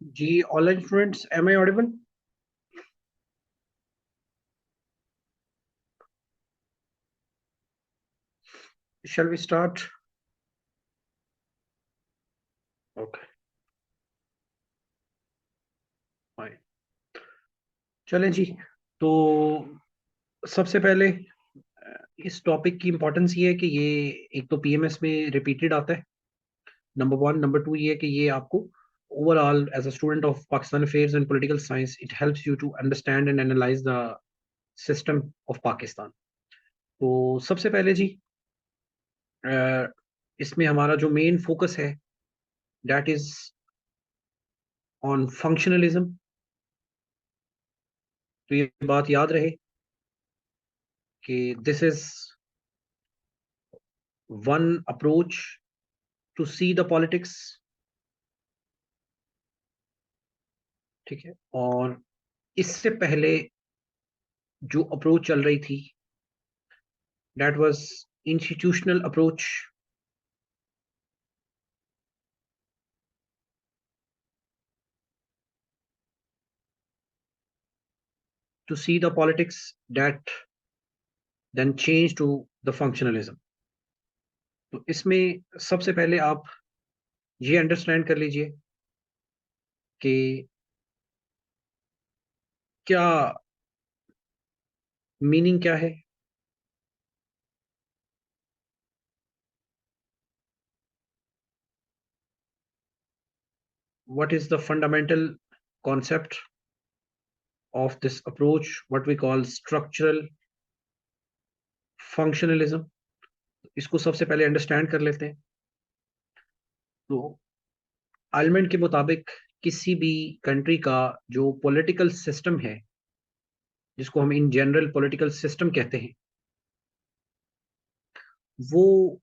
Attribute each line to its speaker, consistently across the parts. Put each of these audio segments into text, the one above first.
Speaker 1: G, all students, am I audible? Shall we start? Okay, fine. चलें जी। तो सबसे पहले इस टॉपिक की इंपॉर्टेंस ये है कि ये एक तो पीएमएस में रिपीटेड आता है, नंबर वन। नंबर टू ये है कि ये आपको overall as a student of Pakistan affairs and political science it helps you to understand and analyse the system of Pakistan. तो सबसे पहले जी, इसमें हमारा जो मेन फोकस है दैट इज ऑन फंक्शनलिज्म। तो ये बात याद रहे कि this is one approach to see the politics। ठीक है। और इससे पहले जो अप्रोच चल रही थी that was institutional approach. To see the politics that then change to the functionalism. तो इसमें सबसे पहले आप ये अंडरस्टैंड कर लीजिए कि क्या मीनिंग क्या है। What is the fundamental concept of this approach what we call structural functionalism. इसको सबसे पहले अंडरस्टैंड कर लेते हैं। तो आलमंड के मुताबिक किसी भी कंट्री का जो पॉलिटिकल सिस्टम है, जिसको हम इन जनरल पॉलिटिकल सिस्टम कहते हैं, वो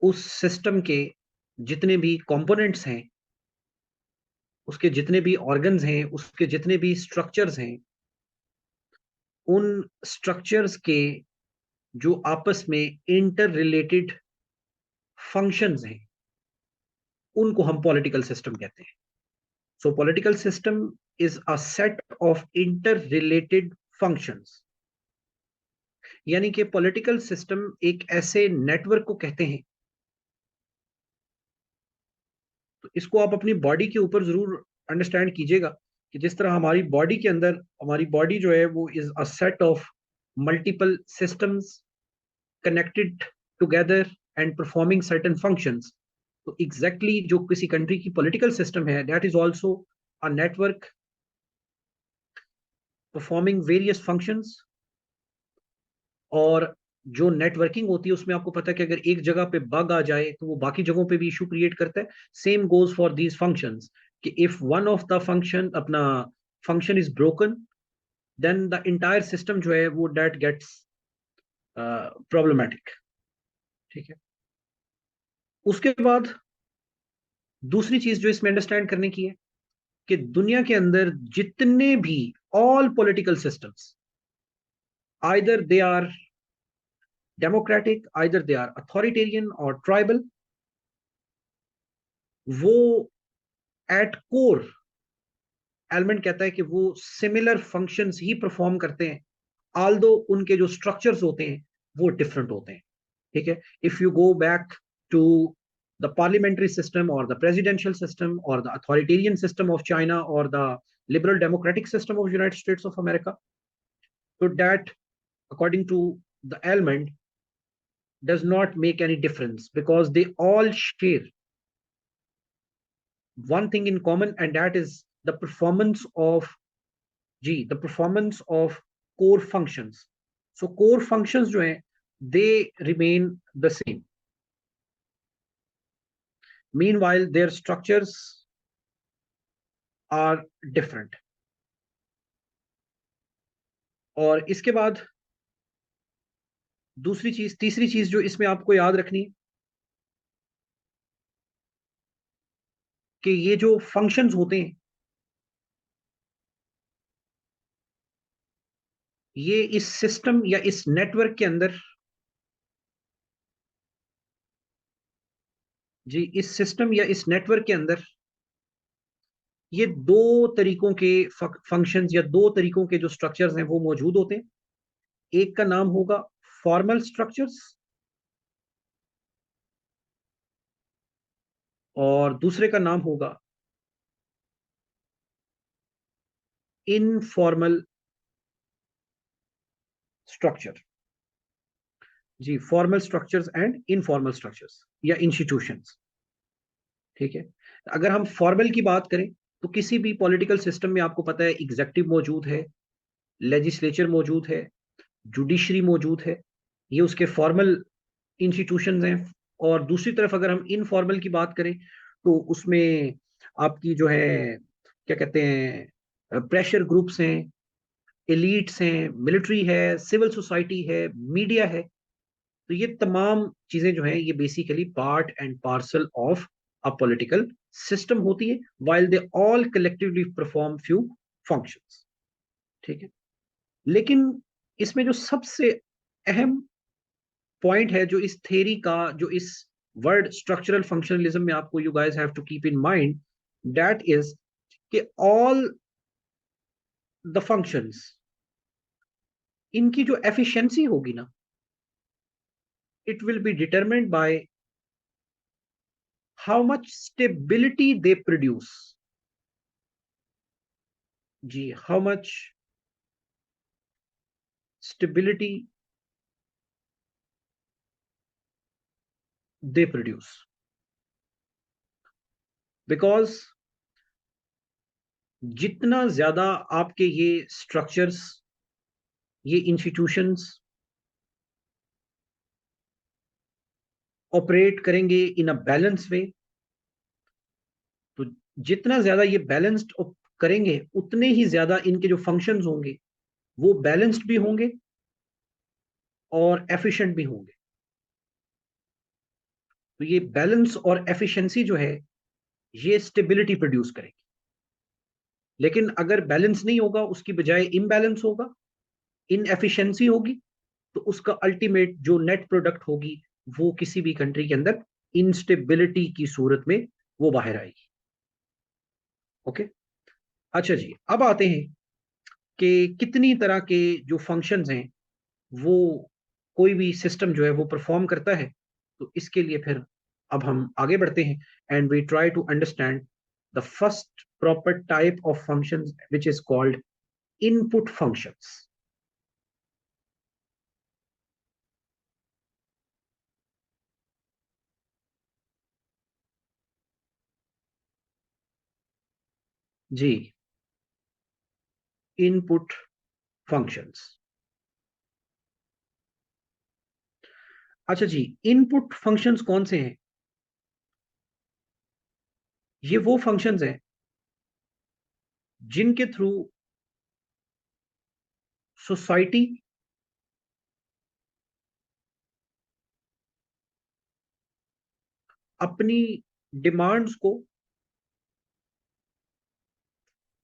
Speaker 1: उस सिस्टम के जितने भी कंपोनेंट्स हैं, उसके जितने भी ऑर्गन्स हैं, उसके जितने भी स्ट्रक्चर्स हैं, उन स्ट्रक्चर्स के जो आपस में इंटर रिलेटेड फंक्शंस हैं, उनको हम पॉलिटिकल सिस्टम कहते हैं। सो political system is a set of inter related functions. यानी कि पॉलिटिकल सिस्टम एक ऐसे नेटवर्क को कहते हैं। तो इसको आप अपनी बॉडी के ऊपर जरूर अंडरस्टैंड कीजिएगा कि जिस तरह हमारी बॉडी के अंदर, हमारी बॉडी जो है वो is a set of multiple systems connected together and performing certain functions. तो एग्जैक्टली exactly जो किसी कंट्री की पॉलिटिकल सिस्टम है that is also a network performing various functions. और जो नेटवर्किंग होती है उसमें आपको पता है कि अगर एक जगह पे बग आ जाए तो वो बाकी जगहों पे भी इशू क्रिएट करता है। Same goes for these functions कि if one of the function अपना function is broken then the entire system जो है वो डेट गेट्स प्रॉब्लमेटिक। ठीक है। उसके बाद दूसरी चीज जो इसमें अंडरस्टैंड करने की है कि दुनिया के अंदर जितने भी all political systems either they are democratic, either they are authoritarian और ट्राइबल, वो एट कोर एलिमेंट कहता है कि वो सिमिलर फंक्शंस ही परफॉर्म करते हैं, आल्दो उनके जो स्ट्रक्चर्स होते हैं वो डिफरेंट होते हैं। ठीक है। If you go back to the parliamentary system और द प्रेसिडेंशियल सिस्टम और the authoritarian system of China और the liberal democratic system of United States of America, so that according to the element does not make any difference because they all share one thing in common, and that is the performance of the performance of core functions. So core functions जो हैं they remain the same, meanwhile their structures are different। और इसके बाद दूसरी चीज, तीसरी चीज जो इसमें आपको याद रखनी है कि ये जो फंक्शंस होते हैं ये इस सिस्टम या इस नेटवर्क के अंदर, जी इस सिस्टम या इस नेटवर्क के अंदर ये दो तरीकों के फंक्शंस या दो तरीकों के जो स्ट्रक्चर्स हैं वो मौजूद होते हैं। एक का नाम होगा फॉर्मल स्ट्रक्चर्स और दूसरे का नाम होगा इनफॉर्मल स्ट्रक्चर। जी, formal structures and informal structures या इंस्टीट्यूशंस। ठीक है। अगर हम फॉर्मल की बात करें तो किसी भी पॉलिटिकल सिस्टम में आपको पता है एग्जेक्टिव मौजूद है, लेजिस्लेचर मौजूद है, जुडिशरी मौजूद है। ये उसके फॉर्मल इंस्टीट्यूशंस हैं। और दूसरी तरफ अगर हम इनफॉर्मल की बात करें तो उसमें आपकी जो है क्या कहते हैं प्रेशर ग्रुप्स हैं, एलीट्स हैं, मिलिट्री है, सिविल सोसाइटी है, मीडिया है। तो ये तमाम चीजें जो हैं ये basically part and parcel of a political system होती है, while they all collectively perform few functions. ठीक है। लेकिन इसमें जो सबसे अहम पॉइंट है जो इस थ्योरी का, जो इस वर्ड स्ट्रक्चरल फंक्शनलिज्म में आपको you guys have to keep in mind, that is कि ऑल द फंक्शंस, इनकी जो एफिशिएंसी होगी ना, it will be determined by how much stability they produce. जी, how much stability they produce. Because जितना ज्यादा आपके ये स्ट्रक्चर्स, ये इंस्टीट्यूशंस ऑपरेट करेंगे इन अ बैलेंस वे, तो जितना ज्यादा ये बैलेंस्ड करेंगे उतने ही ज्यादा इनके जो फंक्शंस होंगे वो बैलेंस्ड भी होंगे और एफिशिएंट भी होंगे। तो ये बैलेंस और एफिशिएंसी जो है ये स्टेबिलिटी प्रोड्यूस करेगी। लेकिन अगर बैलेंस नहीं होगा, उसकी बजाय इम्बैलेंस होगा, इनएफिशिएंसी होगी, तो उसका अल्टीमेट जो नेट प्रोडक्ट होगी वो किसी भी कंट्री के अंदर इंस्टेबिलिटी की सूरत में वो बाहर आएगी। ओके। अच्छा जी, अब आते हैं कि कितनी तरह के जो फंक्शंस हैं वो कोई भी सिस्टम जो है वो परफॉर्म करता है। तो इसके लिए फिर अब हम आगे बढ़ते हैं and we try to understand the first proper type of functions which is called input functions. जी, इनपुट फंक्शंस। अच्छा जी, इनपुट फंक्शंस कौन से हैं? ये वो फंक्शंस हैं जिनके थ्रू सोसाइटी अपनी डिमांड्स को,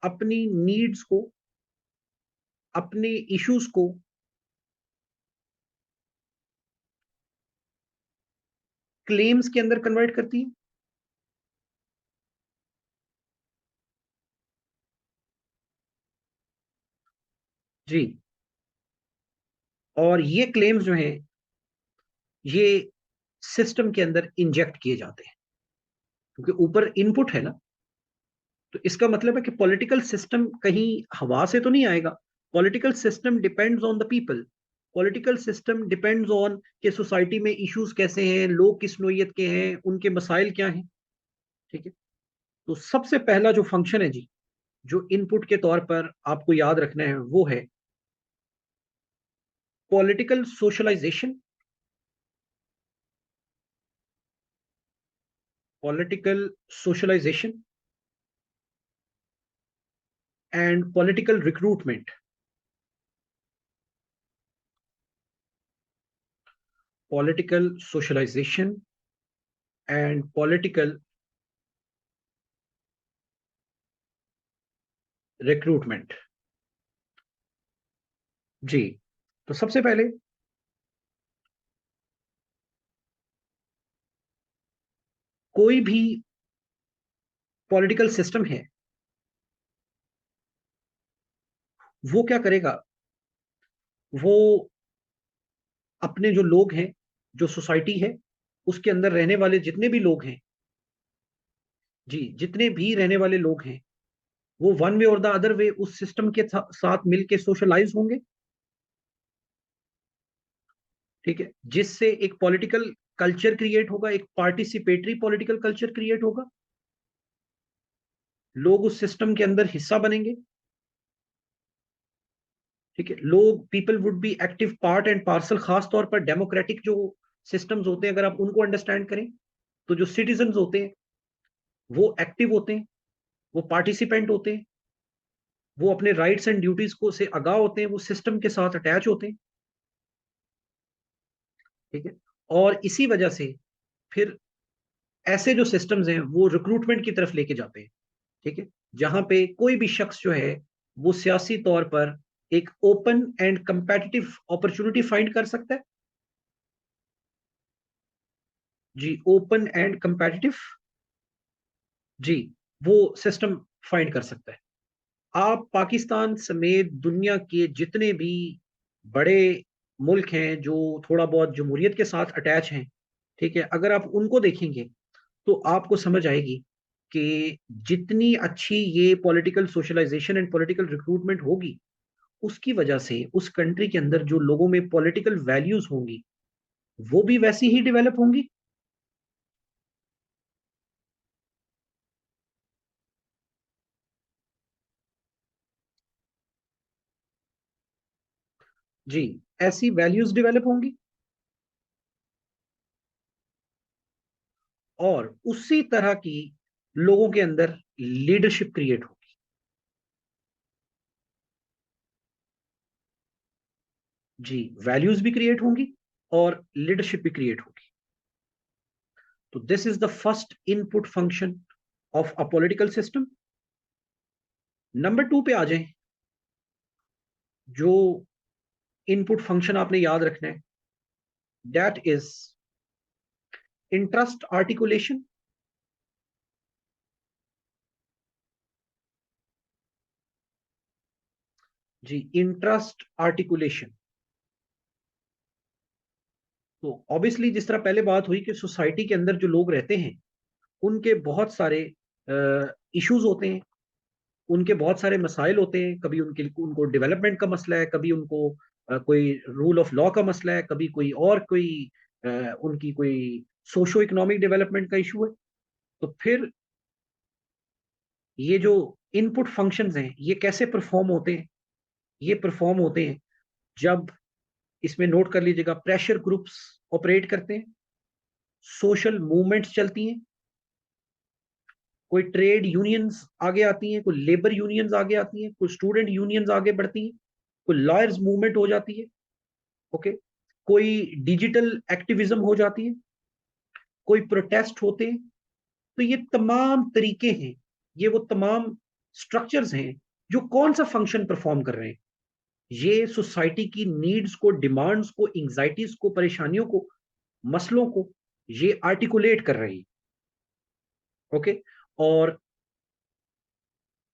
Speaker 1: अपनी नीड्स को, अपने इश्यूज को क्लेम्स के अंदर कन्वर्ट करती है। जी, और ये क्लेम्स जो हैं ये सिस्टम के अंदर इंजेक्ट किए जाते हैं, क्योंकि ऊपर इनपुट है ना। तो इसका मतलब है कि पॉलिटिकल सिस्टम कहीं हवा से तो नहीं आएगा। Political system depends on the people. Political system depends on कि सोसाइटी में इश्यूज कैसे हैं, लोग किस नोयत के हैं, उनके मसाइल क्या हैं। ठीक है। तो सबसे पहला जो फंक्शन है जी, जो इनपुट के तौर पर आपको याद रखना है वो है political socialisation. Political socialisation and political recruitment. Political socialisation and political recruitment. जी, तो सबसे पहले कोई भी पॉलिटिकल सिस्टम है वो क्या करेगा, वो अपने जो लोग हैं, जो सोसाइटी है, उसके अंदर रहने वाले जितने भी लोग हैं, जी जितने भी रहने वाले लोग हैं, वो वन वे और द अदर वे उस सिस्टम के साथ मिलके सोशलाइज होंगे। ठीक है, जिससे एक पॉलिटिकल कल्चर क्रिएट होगा, एक पार्टिसिपेटरी पॉलिटिकल कल्चर क्रिएट होगा। लोग उस सिस्टम के अंदर हिस्सा बनेंगे। ठीक है, लोग, people would be active part and parcel. खास तौर पर डेमोक्रेटिक जो सिस्टम्स होते हैं, अगर आप उनको अंडरस्टैंड करें, तो जो सिटीजन होते हैं वो एक्टिव होते हैं, वो पार्टिसिपेंट होते हैं, वो अपने राइट्स एंड ड्यूटीज को से आगाह होते हैं, वो सिस्टम के साथ अटैच होते हैं। ठीक है, और इसी वजह से फिर ऐसे जो सिस्टम्स हैं वो रिक्रूटमेंट की तरफ लेके जाते हैं। ठीक है, जहां पे कोई भी शख्स जो है वो सियासी तौर पर एक open and competitive opportunity find कर सकता है। जी, ओपन एंड कंपेटिटिव, जी, वो सिस्टम फाइंड कर सकता है। आप पाकिस्तान समेत दुनिया के जितने भी बड़े मुल्क हैं जो थोड़ा बहुत जमहूरियत के साथ अटैच हैं, ठीक है, अगर आप उनको देखेंगे तो आपको समझ आएगी कि जितनी अच्छी ये political socialisation and political recruitment होगी, उसकी वजह से उस कंट्री के अंदर जो लोगों में पॉलिटिकल वैल्यूज होंगी वो भी वैसी ही डेवलप होंगी। जी, ऐसी वैल्यूज डेवलप होंगी और उसी तरह की लोगों के अंदर लीडरशिप क्रिएट होगी। जी, वैल्यूज भी क्रिएट होंगी और लीडरशिप भी क्रिएट होगी। तो this is the first input function of a political system. Number two पे आ जाएं। जो इनपुट फंक्शन आपने याद रखना है, दैट इज इंटरेस्ट आर्टिकुलेशन। जी, इंटरेस्ट आर्टिकुलेशन। तो ऑब्वियसली जिस तरह पहले बात हुई कि सोसाइटी के अंदर जो लोग रहते हैं उनके बहुत सारे इश्यूज होते हैं, उनके बहुत सारे मसाइल होते हैं। कभी उनके उनको डेवलपमेंट का मसला है, कभी उनको कोई रूल ऑफ लॉ का मसला है, कभी कोई और कोई अ, उनकी कोई सोशो इकोनॉमिक डेवलपमेंट का इशू है। तो फिर ये जो इनपुट फंक्शंस हैं ये कैसे परफॉर्म होते हैं? ये परफॉर्म होते हैं जब, इसमें नोट कर लीजिएगा, प्रेशर ग्रुप्स ऑपरेट करते हैं, सोशल मूवमेंट्स चलती हैं, कोई ट्रेड यूनियंस आगे आती हैं, कोई लेबर यूनियंस आगे आती हैं, कोई स्टूडेंट यूनियंस आगे बढ़ती हैं, कोई लॉयर्स मूवमेंट हो जाती है। ओके, कोई डिजिटल एक्टिविज्म हो जाती है, कोई प्रोटेस्ट होते हैं। तो ये तमाम तरीके हैं, ये वो तमाम स्ट्रक्चर्स हैं जो कौन सा फंक्शन परफॉर्म कर रहे हैं? ये सोसाइटी की नीड्स को, डिमांड्स को, एंग्जाइटीज को, परेशानियों को, मसलों को ये आर्टिकुलेट कर रही है। ओके, और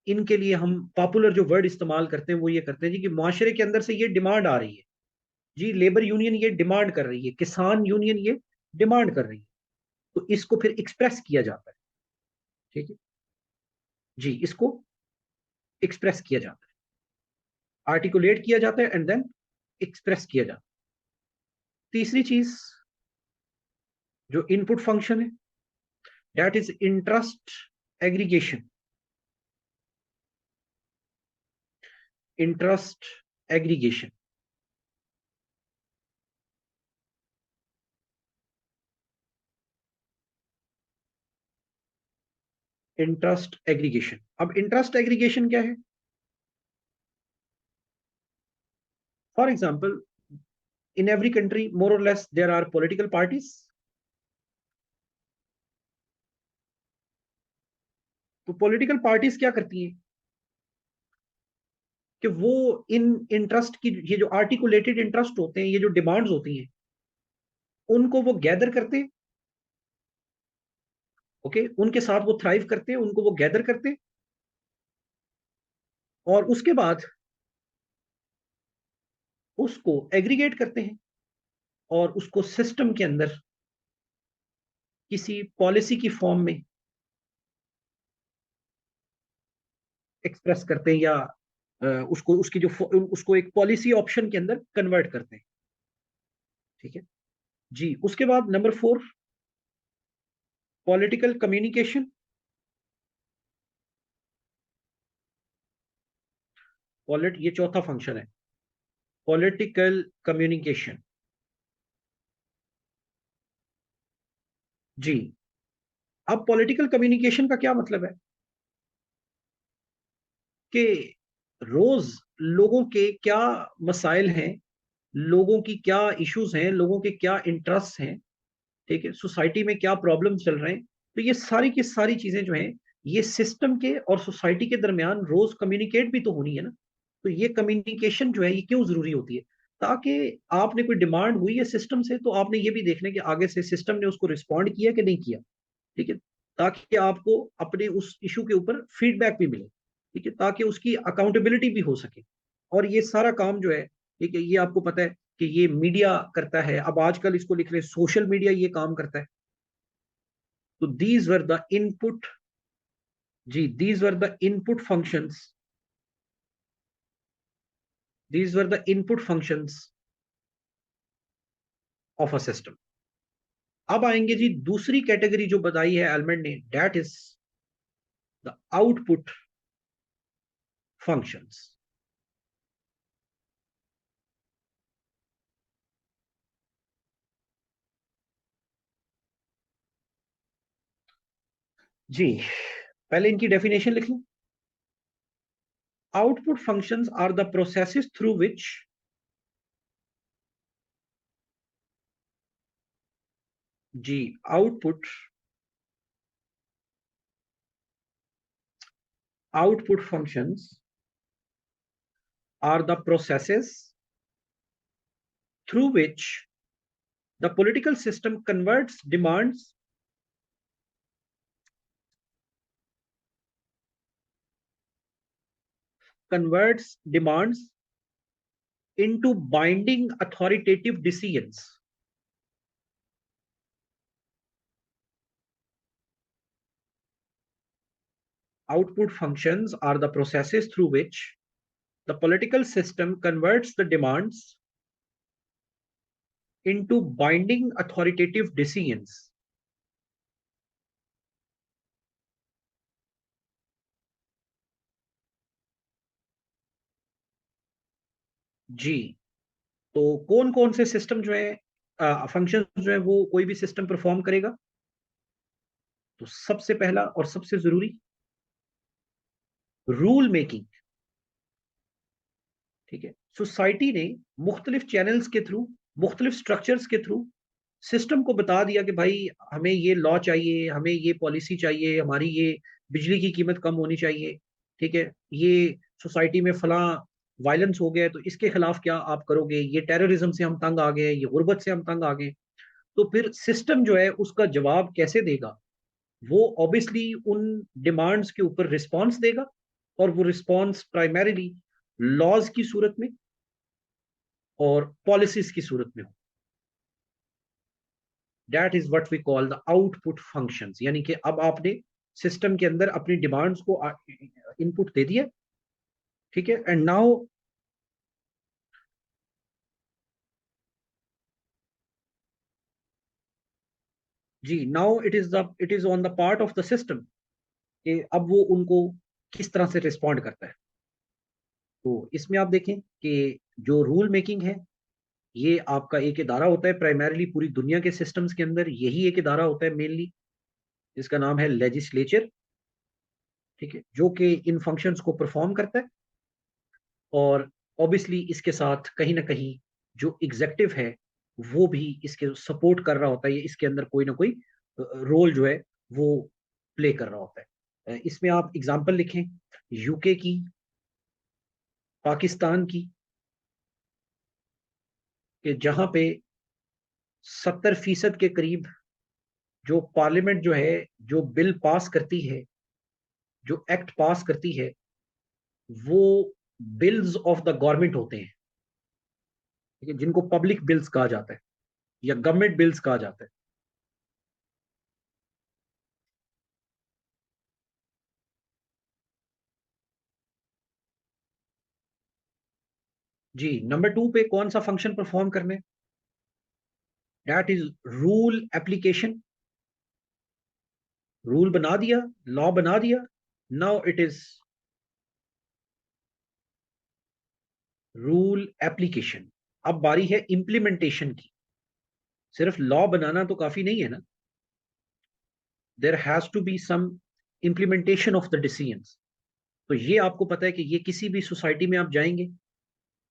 Speaker 1: इनके लिए हम पॉपुलर जो वर्ड इस्तेमाल करते हैं वो ये करते हैं जी कि मुआशरे के अंदर से ये डिमांड आ रही है। जी, लेबर यूनियन ये डिमांड कर रही है, किसान यूनियन ये डिमांड कर रही है। तो इसको फिर एक्सप्रेस किया जाता है। ठीक है, जी, इसको एक्सप्रेस किया जाता है, आर्टिकुलेट किया जाता है एंड देन एक्सप्रेस किया जाता है। तीसरी चीज जो इनपुट फंक्शन है, that is interest aggregation. Interest aggregation, interest aggregation. अब इंटरेस्ट एग्रीगेशन क्या है? For example, in every country more or less there are political parties। तो पॉलिटिकल पार्टीज क्या करती हैं कि वो इन इंटरेस्ट की, ये जो आर्टिकुलेटेड इंटरेस्ट होते हैं, ये जो डिमांड्स होती हैं, उनको वो गैदर करते हैं। ओके, उनके साथ वो थ्राइव करते हैं, उनको वो गैदर करते हैं। और उसके बाद उसको एग्रीगेट करते हैं और उसको सिस्टम के अंदर किसी पॉलिसी की फॉर्म में एक्सप्रेस करते हैं, या उसको उसकी जो उसको एक पॉलिसी ऑप्शन के अंदर कन्वर्ट करते हैं। ठीक है जी। उसके बाद नंबर 4, पॉलिटिकल कम्युनिकेशन। ये चौथा फंक्शन है, पॉलिटिकल कम्युनिकेशन। जी। अब पॉलिटिकल कम्युनिकेशन का क्या मतलब है कि रोज लोगों के क्या मसाइल हैं, लोगों की क्या इश्यूज हैं, लोगों के क्या इंटरेस्ट हैं, ठीक है, सोसाइटी में क्या प्रॉब्लम चल रहे हैं। तो ये सारी की सारी चीजें जो हैं, ये सिस्टम के और सोसाइटी के दरमियान रोज कम्युनिकेट भी तो होनी है ना। तो ये कम्युनिकेशन जो है ये क्यों जरूरी होती है, ताकि आपने कोई डिमांड हुई है सिस्टम से, तो आपने ये भी देखना है कि आगे से सिस्टम ने उसको रिस्पॉन्ड किया कि नहीं किया। ठीक है, ताकि आपको अपने उस इशू के ऊपर फीडबैक भी मिले। ठीक है, ताकि उसकी अकाउंटेबिलिटी भी हो सके। और ये सारा काम जो है, ठीक है, ये आपको पता है कि ये मीडिया करता है। अब आजकल इसको लिख रहे सोशल मीडिया ये काम करता है। तो दीज वर द इनपुट। जी, these were the input functions. These were the input functions of a system. अब आएंगे जी दूसरी कैटेगरी जो बताई है एलमेंट ने, that is the output functions. जी, पहले इनकी डेफिनेशन लिख लें। Output functions are the processes through which G output functions are the processes through which the political system converts demands into binding authoritative decisions. Output functions are the processes through which the political system converts the demands into binding authoritative decisions. जी, तो कौन कौन से system जो है, function जो है वो कोई भी सिस्टम परफॉर्म करेगा। तो सबसे पहला और सबसे जरूरी, रूल मेकिंग। ठीक है, सोसाइटी ने मुख्तलिफ चैनल्स के थ्रू, मुख्तलिफ स्ट्रक्चर्स के थ्रू सिस्टम को बता दिया कि भाई हमें ये लॉ चाहिए, हमें ये पॉलिसी चाहिए, हमारी ये बिजली की कीमत कम होनी चाहिए। ठीक है, ये सोसाइटी में फला वायलेंस हो गया है, तो इसके खिलाफ क्या आप करोगे, ये टेररिज्म से हम तंग आ गए, ये गुर्बत से हम तंग आ गए। तो फिर सिस्टम जो है उसका जवाब कैसे देगा, वो ऑब्वियसली उन डिमांड्स के ऊपर रिस्पॉन्स देगा। और वो रिस्पॉन्स प्राइमरीली लॉज की सूरत में और पॉलिसीज की सूरत में हो। That is what we call the output functions. यानी कि अब आपने सिस्टम के अंदर अपनी डिमांड्स को इनपुट दे दिया। ठीक है, एंड नाउ जी, now it is on the part of the system कि अब वो उनको किस तरह से रिस्पॉन्ड करता है। तो इसमें आप देखें कि जो रूल मेकिंग है, ये आपका एक इदारा होता है प्राइमरीली पूरी दुनिया के सिस्टम्स के अंदर यही एक इदारा होता है मेनली, जिसका नाम है लेजिस्लेचर। ठीक है, जो कि इन फंक्शंस को परफॉर्म करता है। और ऑब्वियसली इसके साथ कहीं ना कहीं जो एग्जेक्टिव है वो भी इसके सपोर्ट कर रहा होता है, इसके अंदर कोई ना कोई रोल जो है वो प्ले कर रहा होता है। इसमें आप एग्जांपल लिखें यूके की, पाकिस्तान की, कि जहां पे 70% के करीब जो पार्लियामेंट जो है, जो बिल पास करती है, जो एक्ट पास करती है, वो बिल्स ऑफ द गवर्नमेंट होते हैं। ठीक है, जिनको पब्लिक बिल्स कहा जाता है या गवर्नमेंट बिल्स कहा जाता है। जी, नंबर 2 पे कौन सा फंक्शन परफॉर्म करने? That is rule application. Rule बना दिया, लॉ बना दिया, now it is rule application. अब बारी है इंप्लीमेंटेशन की। सिर्फ लॉ बनाना तो काफी नहीं है ना, there has to be some implementation of the decisions. तो ये आपको पता है कि ये किसी भी सोसाइटी में आप जाएंगे,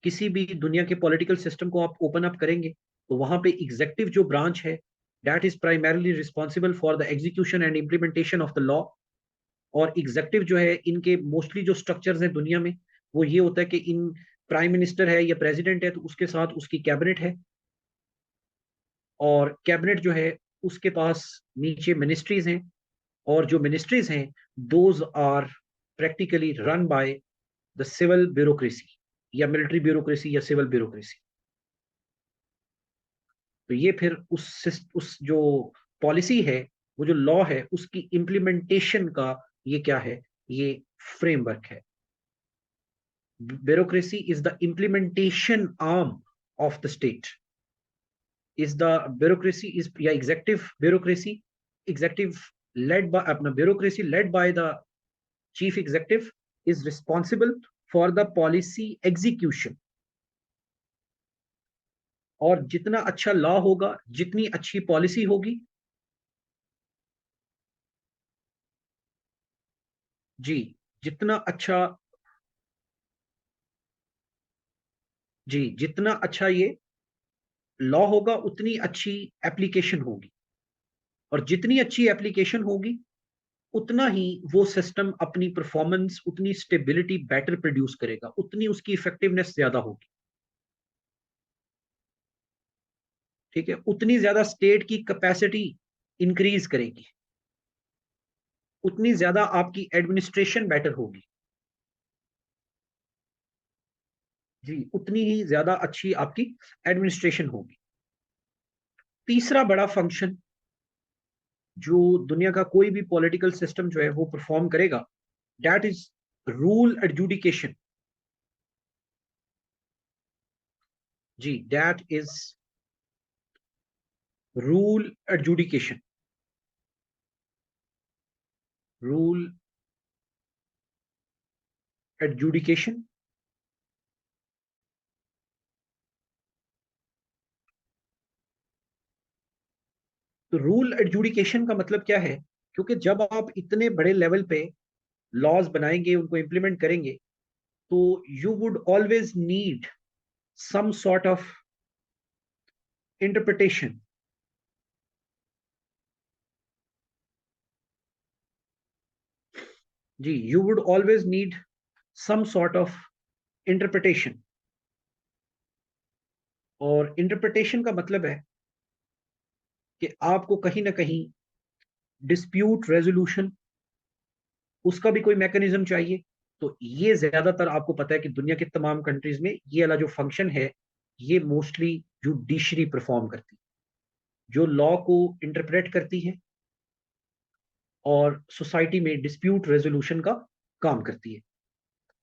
Speaker 1: किसी भी दुनिया के पॉलिटिकल सिस्टम को आप ओपन अप करेंगे, तो वहां पे एग्जीक्यूटिव जो ब्रांच है, that is primarily responsible for the execution and implementation of the law. और एग्जीक्यूटिव जो है, इनके मोस्टली जो स्ट्रक्चर्स हैं दुनिया में, वो ये होता है कि इन प्राइम मिनिस्टर है या प्रेसिडेंट है तो उसके साथ उसकी कैबिनेट है, और कैबिनेट जो है उसके पास नीचे मिनिस्ट्रीज हैं, और जो मिनिस्ट्रीज हैं those are practically run by the civil bureaucracy या मिलिट्री ब्यूरोक्रेसी या सिविल ब्यूरोक्रेसी। तो ये फिर उस जो पॉलिसी है, वो जो लॉ है, उसकी इम्प्लीमेंटेशन का ये क्या है, ये फ्रेमवर्क है। Bureaucracy is the implementation arm of the state, is the bureaucracy is या executive bureaucracy, executive led by अपना bureaucracy led by the chief executive is responsible for the policy execution. और जितना अच्छा लॉ होगा, जितनी अच्छी policy होगी, जी, जितना अच्छा, जी, जितना अच्छा ये लॉ होगा उतनी अच्छी एप्लीकेशन होगी, और जितनी अच्छी एप्लीकेशन होगी उतना ही वो सिस्टम अपनी परफॉर्मेंस, उतनी स्टेबिलिटी बेटर प्रोड्यूस करेगा, उतनी उसकी इफेक्टिवनेस ज्यादा होगी। ठीक है, उतनी ज्यादा स्टेट की कैपेसिटी इंक्रीज करेगी, उतनी ज्यादा आपकी एडमिनिस्ट्रेशन बेटर होगी, जी, उतनी ही ज्यादा अच्छी आपकी एडमिनिस्ट्रेशन होगी। तीसरा बड़ा फंक्शन जो दुनिया का कोई भी पॉलिटिकल सिस्टम जो है वो परफॉर्म करेगा, दैट इज रूल एडजुडिकेशन। जी, that is rule adjudication. Rule adjudication. तो रूल एडजुडिकेशन का मतलब क्या है? क्योंकि जब आप इतने बड़े लेवल पे लॉज बनाएंगे, उनको इंप्लीमेंट करेंगे, तो you would always need some sort of interpretation. जी, you would always need some sort of interpretation. और इंटरप्रिटेशन का मतलब है कि आपको कहीं ना कहीं डिस्प्यूट रेजोल्यूशन, उसका भी कोई मैकेनिज्म चाहिए। तो ये ज्यादातर आपको पता है कि दुनिया के तमाम कंट्रीज में ये वाला जो फंक्शन है, ये मोस्टली जुडिशरी परफॉर्म करती है, जो लॉ को इंटरप्रेट करती है और सोसाइटी में डिस्प्यूट रेजोल्यूशन का काम करती है।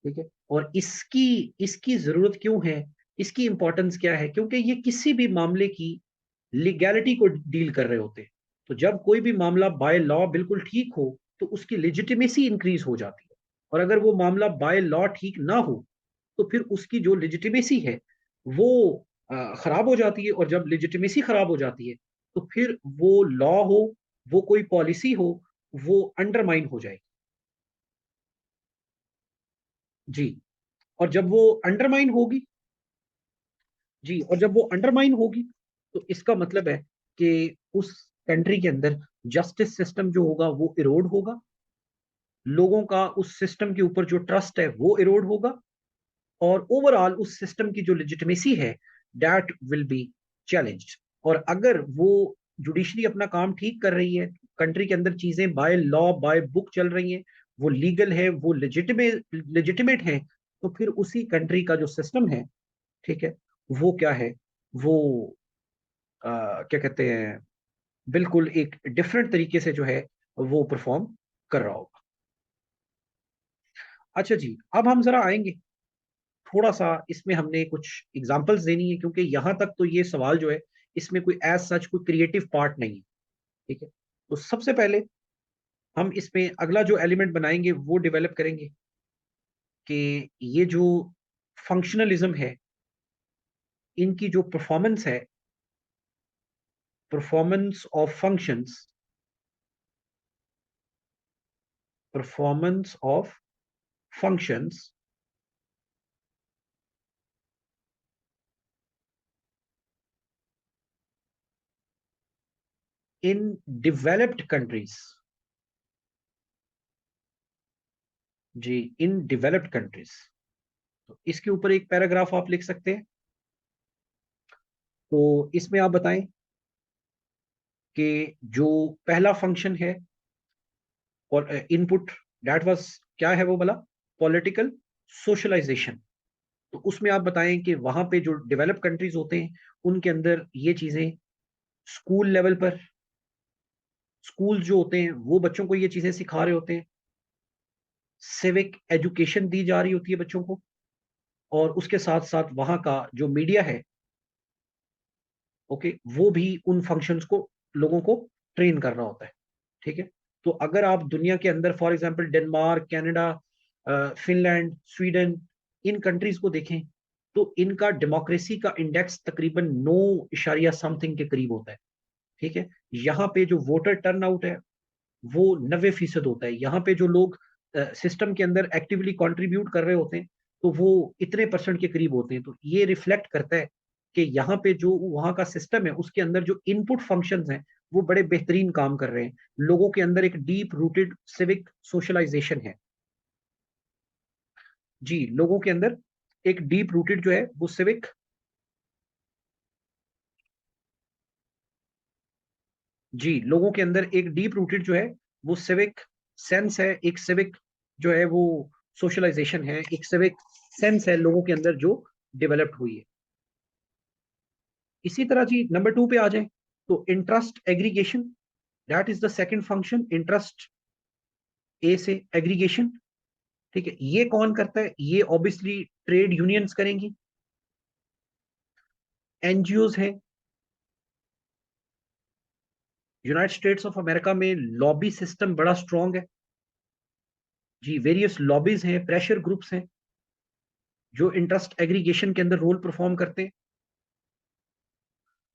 Speaker 1: ठीक है, और इसकी इसकी जरूरत क्यों है, इसकी इंपॉर्टेंस क्या है? क्योंकि ये किसी भी मामले की लीगैलिटी को डील कर रहे होते हैं। तो जब कोई भी मामला बाय लॉ बिल्कुल ठीक हो, तो उसकी लेजिटिमेसी इंक्रीज हो जाती है। और अगर वो मामला बाय लॉ ठीक ना हो, तो फिर उसकी जो लेजिटिमेसी है वो खराब हो जाती है। और जब लेजिटिमेसी खराब हो जाती है, तो फिर वो लॉ हो, वो कोई पॉलिसी हो, वो अंडरमाइन हो जाएगी। जी, और जब वो अंडरमाइन होगी, जी, और जब वो अंडरमाइन होगी, तो इसका मतलब है कि उस कंट्री के अंदर जस्टिस सिस्टम जो होगा वो इरोड होगा, लोगों का उस सिस्टम के ऊपर जो ट्रस्ट है वो इरोड होगा, और ओवरऑल उस सिस्टम की जो लेजिटिमेसी है, दैट विल बी चैलेंज्ड। और अगर वो जुडिशरी अपना काम ठीक कर रही है, कंट्री के अंदर चीजें बाय लॉ बाय बुक चल रही हैं, वो लीगल है, वो लेजिटिमेट लेजिटिमेट है, तो फिर उसी कंट्री का जो सिस्टम है, ठीक है, वो क्या है, वो क्या कहते हैं, बिल्कुल एक डिफरेंट तरीके से जो है वो परफॉर्म कर रहा होगा। अच्छा जी, अब हम जरा आएंगे थोड़ा सा, इसमें हमने कुछ एग्जांपल्स देनी है, क्योंकि यहां तक तो ये सवाल जो है इसमें कोई एज सच कोई क्रिएटिव पार्ट नहीं है। ठीक है, तो सबसे पहले हम इसमें अगला जो एलिमेंट बनाएंगे वो डेवलप करेंगे कि ये जो फंक्शनलिज्म है, इनकी जो परफॉर्मेंस है, performance of functions, performance of functions in developed countries. जी, इन डेवलप्ड कंट्रीज। तो इसके ऊपर एक पैराग्राफ आप लिख सकते हैं। तो इसमें आप बताएं कि जो पहला फंक्शन है इनपुट, दैट वाज, क्या है वो बोला, पॉलिटिकल सोशलाइजेशन। तो उसमें आप बताएं कि वहां पे जो डेवलप कंट्रीज होते हैं उनके अंदर ये चीजें स्कूल लेवल पर, स्कूल जो होते हैं वो बच्चों को ये चीजें सिखा रहे होते हैं, सिविक एजुकेशन दी जा रही होती है बच्चों को, और उसके साथ साथ वहां का जो मीडिया है, ओके, वो भी उन फंक्शंस को, लोगों को ट्रेन कर रहा होता है। ठीक है, तो अगर आप दुनिया के अंदर for example Denmark, Canada, Finland, Sweden, in countries को देखें तो इनका डेमोक्रेसी का इंडेक्स तकरीबन 9 इशारिया समथिंग के करीब होता है। ठीक है, यहाँ पे जो वोटर टर्नआउट है वो 90% होता है। यहाँ पे जो लोग सिस्टम के अंदर एक्टिवली कंट्रीब्यूट कर रहे होते हैं तो वो इतने परसेंट के करीब होते हैं। तो ये रिफ्लेक्ट करता है कि यहाँ पे जो वहाँ का सिस्टम है उसके अंदर जो इनपुट फंक्शंस हैं वो बड़े बेहतरीन काम कर रहे हैं। लोगों के अंदर एक डीप रूटेड सिविक सोशलाइजेशन है। जी, लोगों के अंदर एक डीप रूटेड जो है वो सिविक, जी, लोगों के अंदर एक डीप रूटेड जो है वो सिविक सेंस है, एक सिविक जो है वो सोशलाइजेशन है, एक सिविक सेंस है लोगों के अंदर जो डेवलप्ड हुई है। इसी तरह जी नंबर 2 पे आ जाए तो interest aggregation, that is the second function, interest ए से एग्रीगेशन। ठीक है, ये कौन करता है, ये ऑब्वियसली ट्रेड यूनियंस करेंगी, एनजीओज हैं। यूनाइटेड स्टेट्स ऑफ अमेरिका में लॉबी सिस्टम बड़ा स्ट्रांग है। जी, वेरियस लॉबीज हैं, प्रेशर ग्रुप्स हैं जो इंटरेस्ट एग्रीगेशन के अंदर रोल परफॉर्म करते हैं।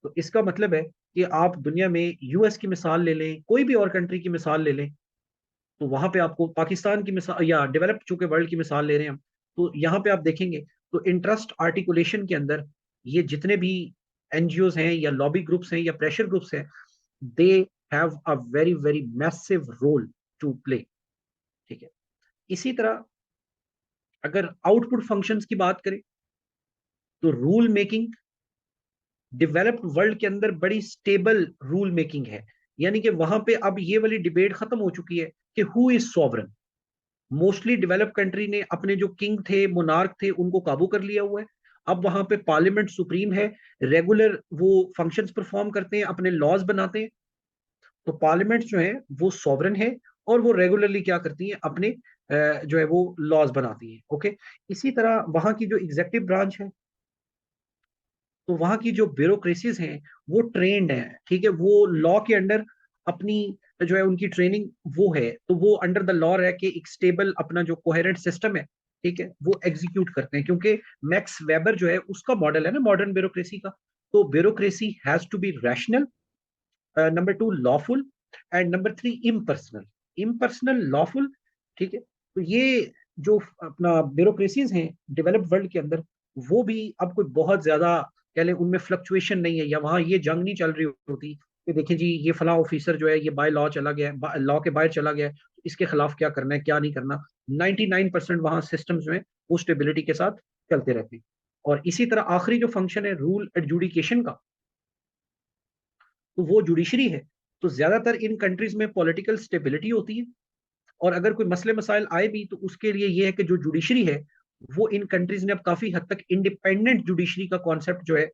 Speaker 1: तो इसका मतलब है कि आप दुनिया में यूएस की मिसाल ले लें, कोई भी और कंट्री की मिसाल ले लें, तो वहां पे आपको पाकिस्तान की मिसाल या डेवलप्ड चूंकि वर्ल्ड की मिसाल ले रहे हैं हम, तो यहाँ पे आप देखेंगे तो इंटरेस्ट आर्टिकुलेशन के अंदर ये जितने भी एनजीओज हैं या लॉबी ग्रुप्स हैं या प्रेशर ग्रुप्स हैं, they have a very very massive role to play. ठीक है, इसी तरह अगर आउटपुट फंक्शंस की बात करें तो रूल मेकिंग डेवलप्ड वर्ल्ड के अंदर बड़ी स्टेबल रूल मेकिंग है। यानी कि वहां पे अब ये वाली डिबेट खत्म हो चुकी है कि who is sovereign. Mostly develop country ने अपने जो किंग थे, मोनार्क थे, उनको काबू कर लिया हुआ है। अब वहां पे पार्लियामेंट सुप्रीम है, रेगुलर वो फंक्शंस परफॉर्म करते हैं, अपने लॉज बनाते हैं। तो पार्लियामेंट जो है वो सॉवरन है और वो रेगुलरली क्या करती है, अपने जो है वो लॉज बनाती है। ओके, इसी तरह वहां की जो एग्जेक्टिव ब्रांच है, तो वहां की जो ब्यूरोक्रेसीज हैं वो ट्रेंड हैं। ठीक है, वो लॉ के अंडर अपनी जो है उनकी ट्रेनिंग वो है, तो वो अंडर द लॉ रह के एक स्टेबल अपना जो कोहेरेंट सिस्टम है, ठीक है, वो एग्जीक्यूट करते हैं। क्योंकि मैक्स वेबर जो है उसका मॉडल है ना मॉडर्न ब्यूरोक्रेसी का। तो bureaucracy has to be rational, number 2 lawful, and number 3 impersonal. Impersonal, lawful, ठीक है। तो ये जो अपना ब्यूरोक्रेसीज हैं डेवलप्ड वर्ल्ड के अंदर, वो भी अब कोई बहुत ज्यादा कह लें उनमें फ्लक्चुएशन नहीं है, या वहां ये जंग नहीं चल रही होती कि देखिए जी ये फला ऑफिसर जो है ये बाय लॉ चला गया है, लॉ के बाहर चला गया है, तो इसके खिलाफ क्या करना है क्या नहीं करना। 99% वहां सिस्टम जो है वो स्टेबिलिटी के साथ चलते रहते हैं। और इसी तरह आखिरी जो फंक्शन है रूल एडजुडिकेशन का, तो वो जुडिशरी है। तो ज्यादातर इन कंट्रीज में पॉलिटिकल स्टेबिलिटी होती है, और अगर कोई मसले मसाइल आए भी तो उसके लिए ये है कि जो जुडिशरी है वो इन कंट्रीज ने अब काफी हद तक इंडिपेंडेंट जुडिशरी का कॉन्सेप्ट जो है,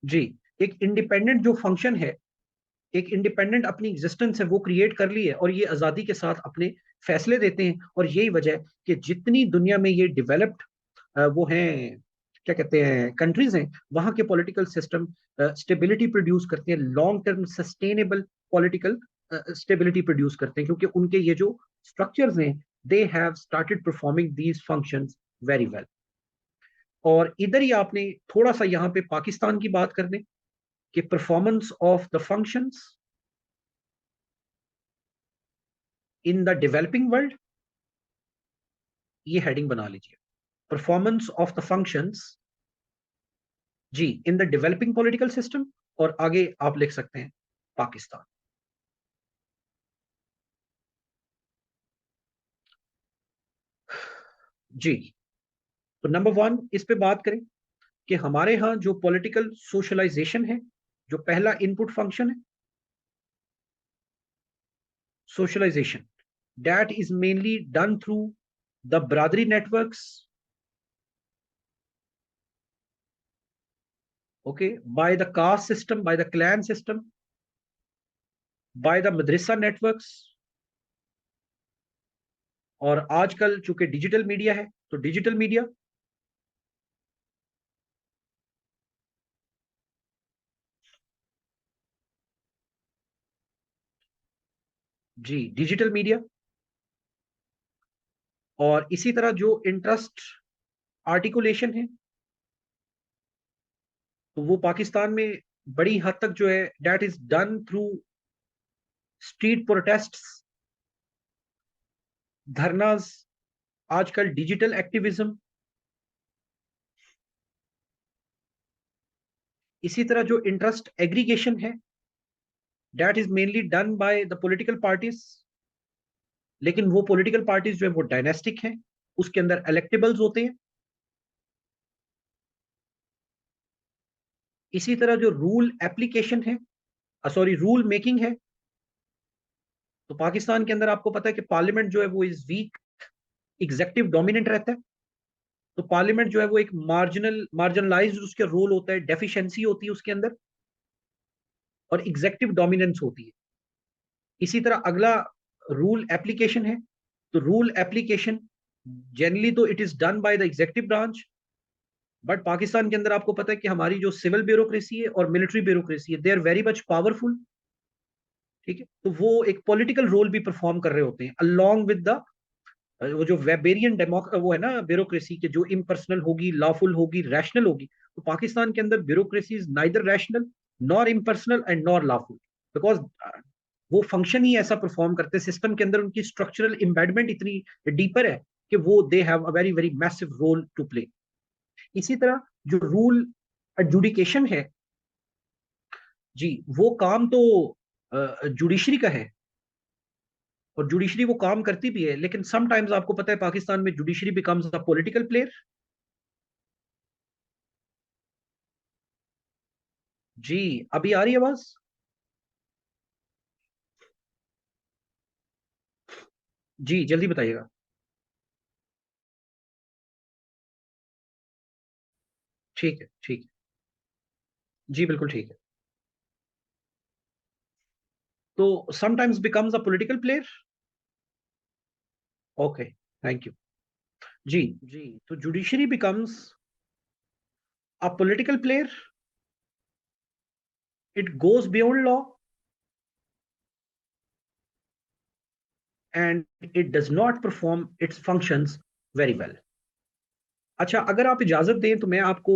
Speaker 1: जी, एक इंडिपेंडेंट जो फंक्शन है, एक इंडिपेंडेंट अपनी एग्जिस्टेंस है वो क्रिएट कर ली है, और ये आजादी के साथ अपने फैसले देते हैं। और यही वजह है कि जितनी दुनिया में ये डेवलप्ड वो हैं, क्या कहते हैं, कंट्रीज हैं, वहां के पॉलिटिकल सिस्टम स्टेबिलिटी प्रोड्यूस करते हैं, long term sustainable political stability produce करते हैं, क्योंकि उनके ये जो स्ट्रक्चर्स हैं, they have started performing these functions very well. और इधर ही आपने थोड़ा सा यहाँ पे पाकिस्तान की बात कर दें कि performance of the functions in the developing world, ये हेडिंग बना लीजिए, परफॉर्मेंस ऑफ द फंक्शंस, जी, in the developing political system, और आगे आप लिख सकते हैं पाकिस्तान। जी, तो नंबर वन इस पे बात करें कि हमारे यहाँ जो पॉलिटिकल सोशलाइजेशन है, जो पहला इनपुट फंक्शन है socialisation, that is mainly done through the biradari networks, okay, by the caste system, by the clan system, by the madrasa networks, और आजकल चूंकि डिजिटल मीडिया है तो डिजिटल मीडिया, जी, डिजिटल मीडिया, और इसी तरह जो इंटरेस्ट आर्टिकुलेशन है, तो वो पाकिस्तान में बड़ी हद तक जो है that is done through street protests, dharnas, आजकल डिजिटल एक्टिविज्म। इसी तरह जो इंटरेस्ट एग्रीगेशन है, that is mainly done by the political parties, लेकिन वो पॉलिटिकल पार्टीज जो है वो डायनेस्टिक हैं, उसके अंदर इलेक्टेबल्स होते हैं। इसी तरह जो रूल एप्लीकेशन है, सॉरी, रूल मेकिंग है, तो पाकिस्तान के अंदर आपको पता है कि पार्लियामेंट जो है वो इज वीक, एग्जेक्टिव डोमिनेंट रहता है। तो पार्लियामेंट जो है वो एक मार्जिनलाइज्ड उसका रोल होता है, डेफिशिएंसी होती है उसके अंदर, और एग्जेक्टिव डोमिनेंस होती है। इसी तरह अगला रूल एप्लीकेशन है, तो रूल एप्लीकेशन जनरली तो it is done by the adjective branch, but Pakistan के अंदर आपको पता है कि हमारी जो सिविल ब्यूरोक्रेसी है और मिलिट्री ब्यूरोक्रेसी है, they are very much powerful, ठीक है, तो वो एक पॉलिटिकल रोल भी परफॉर्म कर रहे होते हैं अलोंग विद द वो जो वेबेरियन डेमोक वो है ना ब्यूरोक्रेसी के, जो इम्पर्सनल होगी, लॉफुल होगी, रैशनल होगी। तो पाकिस्तान के अंदर bureaucracy is neither rational nor impersonal and nor lawful, because वो फंक्शन ही ऐसा परफॉर्म करते हैं, सिस्टम के अंदर उनकी स्ट्रक्चरल एम्बेडमेंट इतनी डीपर है कि वो they have a very very massive role to play. इसी तरह जो रूल एडजुडिकेशन है, जी, वो काम तो जुडिशरी का है, और जुडिशरी वो काम करती भी है, लेकिन समटाइम्स आपको पता है पाकिस्तान में judiciary becomes a political player. जी, अभी आ रही है आवाज? जी, जल्दी बताइएगा। ठीक है, ठीक है, जी, बिल्कुल ठीक है। तो sometimes becomes a political player. Okay, thank you. जी, जी, तो judiciary becomes a political player, it goes beyond law, and it does not perform its functions very well. अच्छा, अगर आप इजाजत दें तो मैं आपको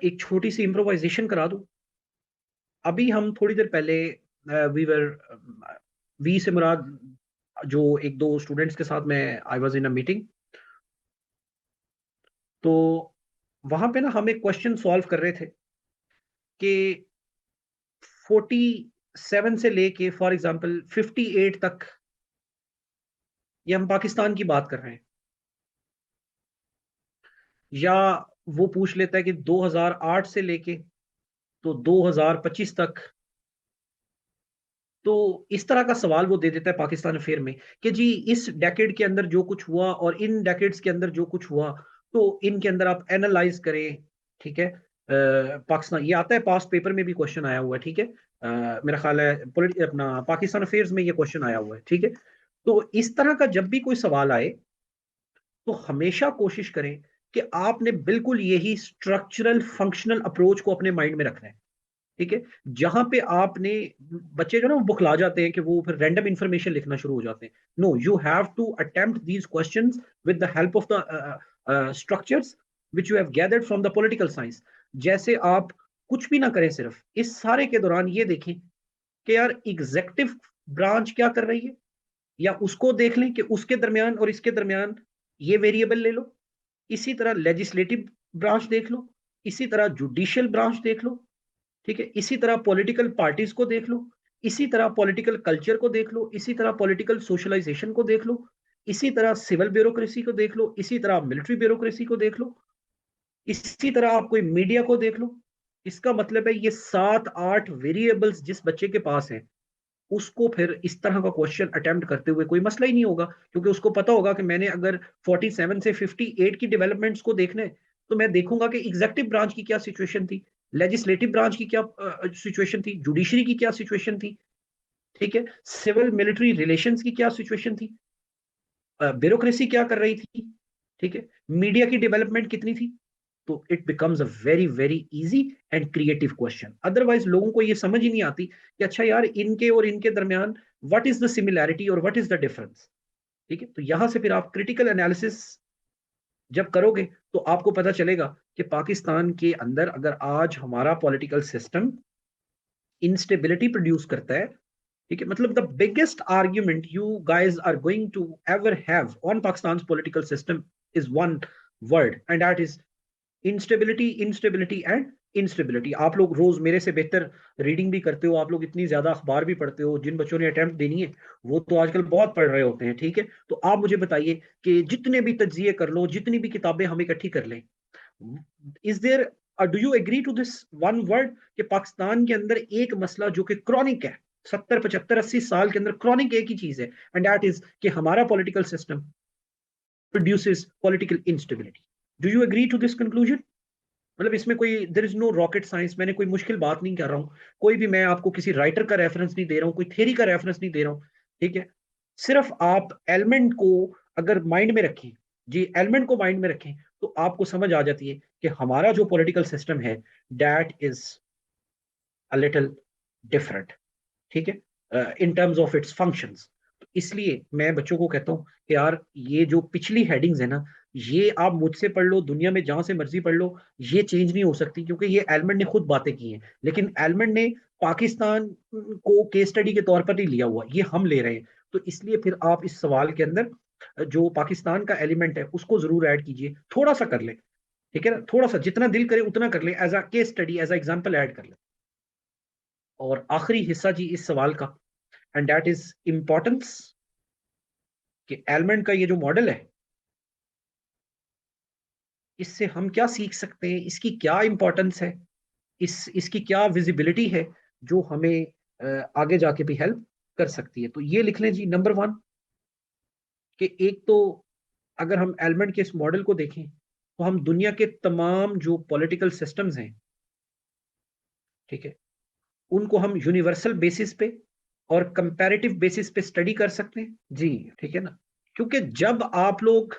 Speaker 1: एक छोटी सी इम्प्रोवाइजेशन करा दूं। अभी हम थोड़ी देर पहले वी वर वी से मुराद जो एक दो स्टूडेंट्स के साथ मैं I was in a meeting, तो वहां पे ना हम एक क्वेश्चन सॉल्व कर रहे थे कि 47 से लेके फॉर एग्जांपल 58 तक, ये हम पाकिस्तान की बात कर रहे हैं, या वो पूछ लेता है कि 2008 से लेके तो 2025 तक तो इस तरह का सवाल वो दे देता है पाकिस्तान अफेयर में कि जी इस डेकेड के अंदर जो कुछ हुआ और इन डेकेड्स के अंदर जो कुछ हुआ, तो इनके अंदर आप एनालाइज करें। ठीक है, पाकिस्तान ये आता है, पास पेपर में भी क्वेश्चन आया हुआ है। ठीक है, मेरा ख्याल है अपना पाकिस्तान अफेयर्स में ये क्वेश्चन आया हुआ है। ठीक है, तो इस तरह का जब भी कोई सवाल आए तो हमेशा कोशिश करें कि आपने बिल्कुल यही स्ट्रक्चरल फंक्शनल अप्रोच को अपने माइंड में रखना है। ठीक है, जहां पे आपने, बच्चे जो ना वो बुखला जाते हैं कि वो फिर रैंडम इंफॉर्मेशन लिखना शुरू हो जाते हैं। No, you have to attempt these questions with the help of the structures which you have gathered from the political science. जैसे आप कुछ भी ना करें, सिर्फ इस सारे के दौरान ये देखें कि यार एग्जेक्टिव ब्रांच क्या कर रही है, या उसको देख लें कि उसके दरमियान और इसके दरमियान ये वेरिएबल ले लो। इसी तरह लेजिस्लेटिव ब्रांच देख लो, इसी तरह जुडिशियल ब्रांच देख लो। ठीक है, इसी तरह पॉलिटिकल पार्टीज को देख लो, इसी तरह पॉलिटिकल कल्चर को देख लो, इसी तरह पॉलिटिकल सोशलाइजेशन को देख लो, इसी तरह सिविल ब्यूरोक्रेसी को देख लो, इसी तरह मिलिट्री ब्यूरोक्रेसी को देख लो, इसी तरह आप कोई मीडिया को देख लो। इसका मतलब है ये 7-8 वेरिएबल्स जिस बच्चे के पास है, उसको फिर इस तरह का क्वेश्चन अटेम्प्ट करते हुए कोई मसला ही नहीं होगा, क्योंकि उसको पता होगा कि मैंने अगर 47 से 58 की डेवलपमेंट्स को देखना है, तो मैं देखूंगा कि एग्जेक्टिव ब्रांच की क्या सिचुएशन थी, लेजिस्लेटिव ब्रांच की क्या सिचुएशन थी, जुडिशरी की क्या सिचुएशन थी। ठीक है, सिविल मिलिट्री रिलेशंस की क्या सिचुएशन थी, ब्यूरोक्रेसी क्या कर रही थी। ठीक है, मीडिया की डेवलपमेंट कितनी थी। तो it becomes a very very easy and creative question. Otherwise लोगों को ये समझ ही नहीं आती कि अच्छा यार इनके और इनके दरमियान व्हाट इज द सिमिलैरिटी और व्हाट इज द डिफरेंस। ठीक है, तो यहां से फिर आप क्रिटिकल एनालिसिस जब करोगे तो आपको पता चलेगा कि पाकिस्तान के अंदर अगर आज हमारा पॉलिटिकल सिस्टम इंस्टेबिलिटी प्रोड्यूस करता है, ठीक है, मतलब the biggest argument you guys are going to ever have on Pakistan political system is one word, and that is instability, instability and instability. आप लोग रोज मेरे से बेहतर रीडिंग भी करते हो, आप लोग इतनी ज्यादा अखबार भी पढ़ते हो, जिन बच्चों ने अटेम्प्ट देनी है वो तो आजकल बहुत पढ़ रहे होते हैं। ठीक है, तो आप मुझे बताइए कि जितने भी तज्जिए कर लो, जितनी भी किताबें हम इकट्ठी कर लें, is there, do you agree to this one word कि पाकिस्तान के अंदर एक मसला जो कि क्रॉनिक है, 70 75 80 साल के अंदर क्रॉनिक एक ही चीज है, एंड दैट इज कि हमारा political system produces political instability. Do you agree to this conclusion? मतलब इसमें कोई there is no rocket science, मैंने कोई मुश्किल बात नहीं कर रहा हूँ, कोई भी मैं आपको किसी राइटर का रेफरेंस नहीं दे रहा हूँ, कोई थ्योरी का रेफरेंस नहीं दे रहा हूँ। ठीक है, सिर्फ आप एलिमेंट को अगर माइंड में रखें, जी एलिमेंट को माइंड में रखें, तो आपको समझ आ जाती है कि हमारा जो पॉलिटिकल सिस्टम है that is a little different. ठीक है, in terms of its functions. तो इसलिए मैं बच्चों को कहता हूँ कि यार ये जो पिछली हेडिंग्स है ना, ये आप मुझसे पढ़ लो, दुनिया में जहां से मर्जी पढ़ लो, ये चेंज नहीं हो सकती, क्योंकि ये एलमंड ने खुद बातें की हैं। लेकिन एलमंड ने पाकिस्तान को केस स्टडी के तौर पर नहीं लिया हुआ, ये हम ले रहे हैं। तो इसलिए फिर आप इस सवाल के अंदर जो पाकिस्तान का एलिमेंट है उसको जरूर ऐड कीजिए, थोड़ा सा कर ले। ठीक है ना, थोड़ा सा जितना दिल करे उतना कर ले, as a case study, as a example add कर ले। और आखिरी हिस्सा जी इस सवाल का, एंड दैट इज इंपॉर्टेंस, कि एलमेंट का ये जो मॉडल है, इससे हम क्या सीख सकते हैं, इसकी क्या इंपॉर्टेंस है, इसकी क्या विजिबिलिटी है जो हमें आगे जाके भी हेल्प कर सकती है। तो ये लिख लें जी, नंबर 1 कि एक तो अगर हम एलमेंट के इस मॉडल को देखें तो हम दुनिया के तमाम जो पॉलिटिकल सिस्टम्स हैं, ठीक है, उनको हम यूनिवर्सल बेसिस पे और कंपैरेटिव बेसिस पे स्टडी कर सकते हैं जी। ठीक है ना, क्योंकि जब आप लोग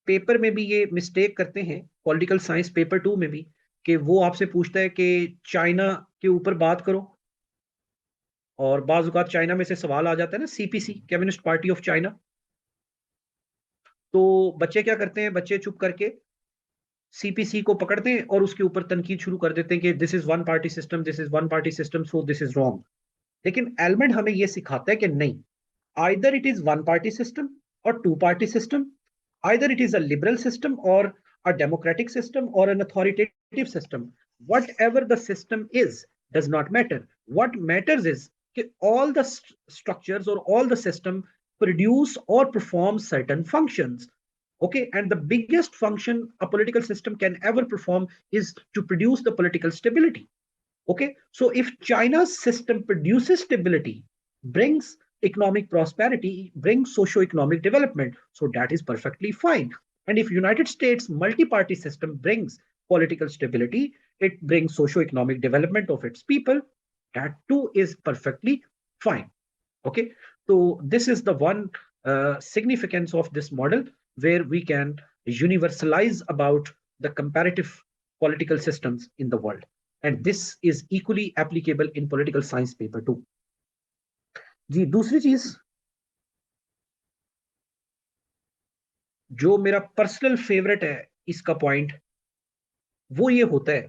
Speaker 1: पेपर में भी ये मिस्टेक करते हैं, पॉलिटिकल साइंस पेपर 2 में भी, कि वो आपसे पूछता है कि चाइना के ऊपर बात करो, और बाज औकात चाइना में से सवाल आ जाता है ना, CPC, communist party of China. तो बच्चे क्या करते हैं, बच्चे चुप करके सीपीसी को पकड़ते हैं और उसके ऊपर तनकीद शुरू कर देते हैं कि this is one party system, this is one party system, so this is wrong. लेकिन एलमेंट हमें यह सिखाता है कि नहीं, either it is one party system और two party system, either it is a liberal system or a democratic system or an authoritative system. Whatever the system is does not matter. What matters is that all the structures or all the system produce or perform certain functions. Okay, and the biggest function a political system can ever perform is to produce the political stability. Okay, so if China's system produces stability, brings economic prosperity, brings socio-economic development, so that is perfectly fine. And if United States multi-party system brings political stability, it brings socio-economic development of its people, that too is perfectly fine. Okay, so this is the one significance of this model, where we can universalize about the comparative political systems in the world, and this is equally applicable in political science paper too. जी, दूसरी चीज जो मेरा personal favourite है इसका point, वो ये होता है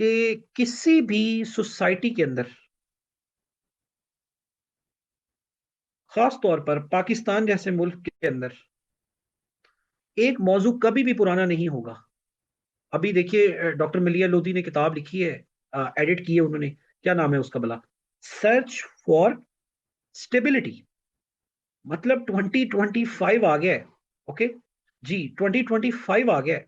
Speaker 1: कि किसी भी सोसाइटी के अंदर, खास तौर पर पाकिस्तान जैसे मुल्क के अंदर, एक मौजू कभी भी पुराना नहीं होगा। अभी देखिए, डॉक्टर मलिया लोधी ने किताब लिखी है, एडिट की है उन्होंने, क्या नाम है उसका भला, सर्च फॉर स्टेबिलिटी। मतलब 2025 आ गया है। ओके जी, 2025 आ गया है,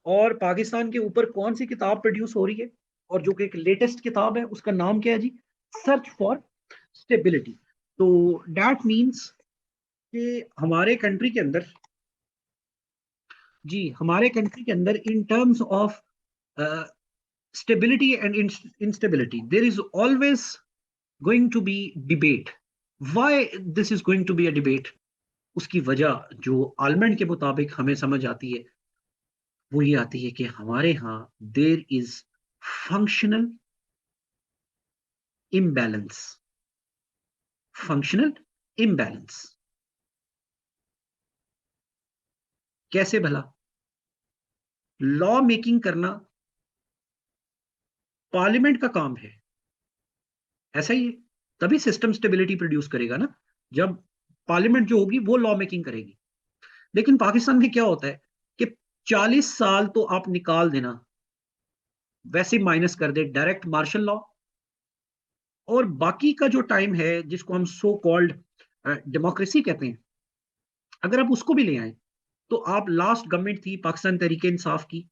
Speaker 1: और पाकिस्तान के ऊपर कौन सी किताब प्रोड्यूस हो रही है, और जो कि एक लेटेस्ट किताब है उसका नाम क्या है जी, सर्च फॉर स्टेबिलिटी। तो दैट मीन्स कि हमारे कंट्री के अंदर, जी हमारे कंट्री के अंदर, in terms of stability and instability, there is always going to be debate. Why this is going to be a debate? उसकी वजह जो आलमंड के मुताबिक हमें समझ आती है, वो ये आती है कि हमारे यहाँ there is functional imbalance. Functional imbalance कैसे भला? लॉ मेकिंग करना पार्लियामेंट का काम है, ऐसा ही है। तभी सिस्टम स्टेबिलिटी प्रोड्यूस करेगा ना, जब पार्लियामेंट जो होगी वो लॉ मेकिंग करेगी। लेकिन पाकिस्तान में क्या होता है कि 40 साल तो आप निकाल देना, वैसे माइनस कर दे डायरेक्ट मार्शल लॉ, और बाकी का जो टाइम है जिसको हम सो कॉल्ड डेमोक्रेसी कहते हैं, अगर आप उसको भी ले आए, तो आप लास्ट गवर्नमेंट थी पाकिस्तान तहरीके इंसाफ की,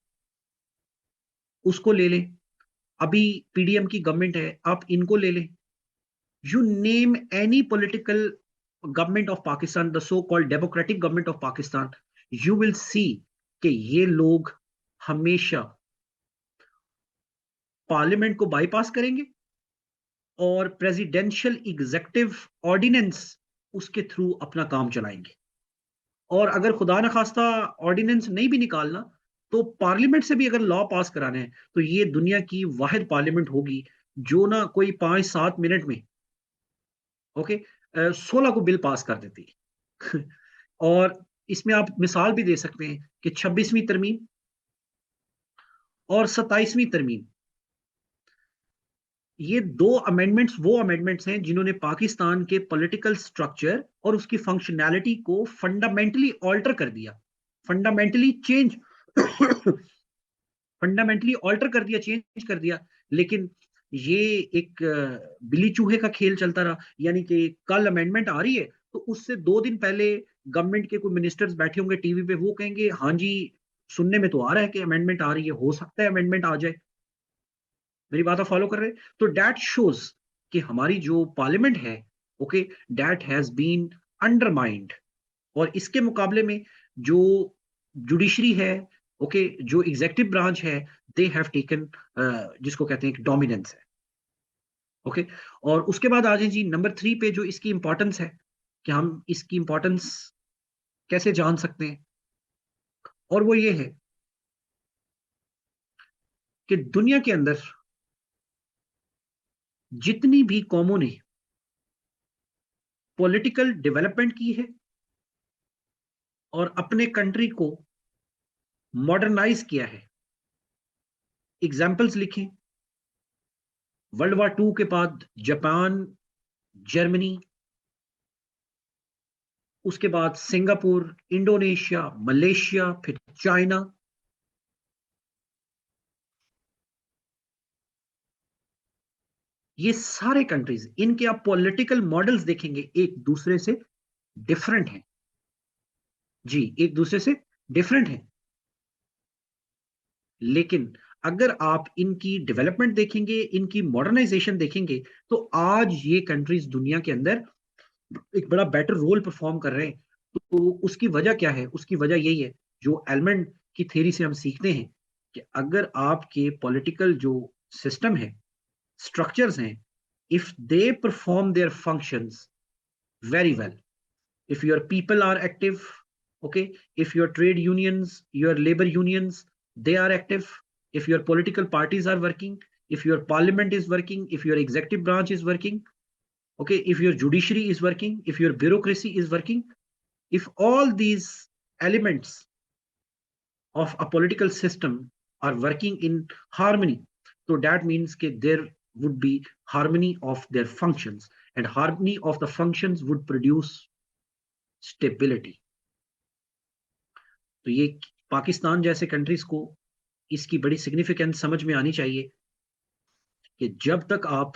Speaker 1: उसको ले लें, अभी पीडीएम की गवर्नमेंट है, आप इनको ले लें, you name any political government of Pakistan, the so called democratic government of Pakistan, you will see कि ये लोग हमेशा पार्लियामेंट को बाईपास करेंगे और प्रेसिडेंशियल एग्जीक्यूटिव ऑर्डिनेंस उसके थ्रू अपना काम चलाएंगे। और अगर खुदा न खास्ता ऑर्डिनेंस नहीं भी निकालना, तो पार्लियामेंट से भी अगर लॉ पास कराने हैं, तो ये दुनिया की वाहिद पार्लियामेंट होगी जो ना कोई 5-7 मिनट में, ओके, 16 को बिल पास कर देती है। और इसमें आप मिसाल भी दे सकते हैं कि 26वीं तरमीम और 27वीं तरमीम, ये दो अमेंडमेंट्स वो अमेंडमेंट्स हैं जिन्होंने पाकिस्तान के पॉलिटिकल स्ट्रक्चर और उसकी फंक्शनैलिटी को फंडामेंटली ऑल्टर कर दिया, फंडामेंटली चेंज फंडामेंटली ऑल्टर कर दिया, चेंज कर दिया। लेकिन ये एक बिल्ली चूहे का खेल चलता रहा, यानी कि कल अमेंडमेंट आ रही है, तो उससे 2 दिन पहले गवर्नमेंट के कोई मिनिस्टर्स बैठे होंगे टीवी पे, वो कहेंगे हाँ जी, सुनने में तो आ रहा है कि अमेंडमेंट आ रही है, हो सकता है अमेंडमेंट आ जाए। मेरी बात आप फॉलो कर रहे हैं? तो दैट शोज कि हमारी जो पार्लियामेंट है, okay, that has been undermined. और इसके मुकाबले में जो जुडिशरी है, ओके, जो एग्जेक्टिव ब्रांच है, दे हैव टेकन, जिसको कहते हैं डोमिनेंस है। ओके, और उसके बाद आ जाए जी नंबर 3 पे, जो इसकी इंपॉर्टेंस है, कि हम इसकी इंपॉर्टेंस कैसे जान सकते हैं, और वो ये है कि दुनिया के अंदर जितनी भी कौमों ने पॉलिटिकल डेवलपमेंट की है और अपने कंट्री को मॉडर्नाइज किया है, एग्जाम्पल्स लिखें। वर्ल्ड वॉर 2 के बाद जापान, जर्मनी, उसके बाद सिंगापुर, इंडोनेशिया, मलेशिया, फिर चाइना, ये सारे कंट्रीज, इनके आप पॉलिटिकल मॉडल्स देखेंगे एक दूसरे से डिफरेंट हैं। जी, एक दूसरे से डिफरेंट हैं। लेकिन अगर आप इनकी डेवलपमेंट देखेंगे, इनकी मॉडर्नाइजेशन देखेंगे, तो आज ये कंट्रीज दुनिया के अंदर एक बड़ा बेटर रोल परफॉर्म कर रहे हैं। तो उसकी वजह क्या है? उसकी वजह यही है, जो एलमंड की थ्योरी से हम सीखते हैं, कि अगर आपके पॉलिटिकल जो सिस्टम है, स्ट्रक्चर्स हैं, if they perform their functions very well, if your people are active, okay, if your trade unions, your labor unions, they are active, if your political parties are working, if your parliament is working, if your executive branch is working, okay, if your judiciary is working, if your bureaucracy is working, if all these elements of a political system are working in harmony, so that means that there would be harmony of their functions, and harmony of the functions would produce stability. तो ये पाकिस्तान जैसे countries को इसकी बड़ी significance समझ में आनी चाहिए, कि जब तक आप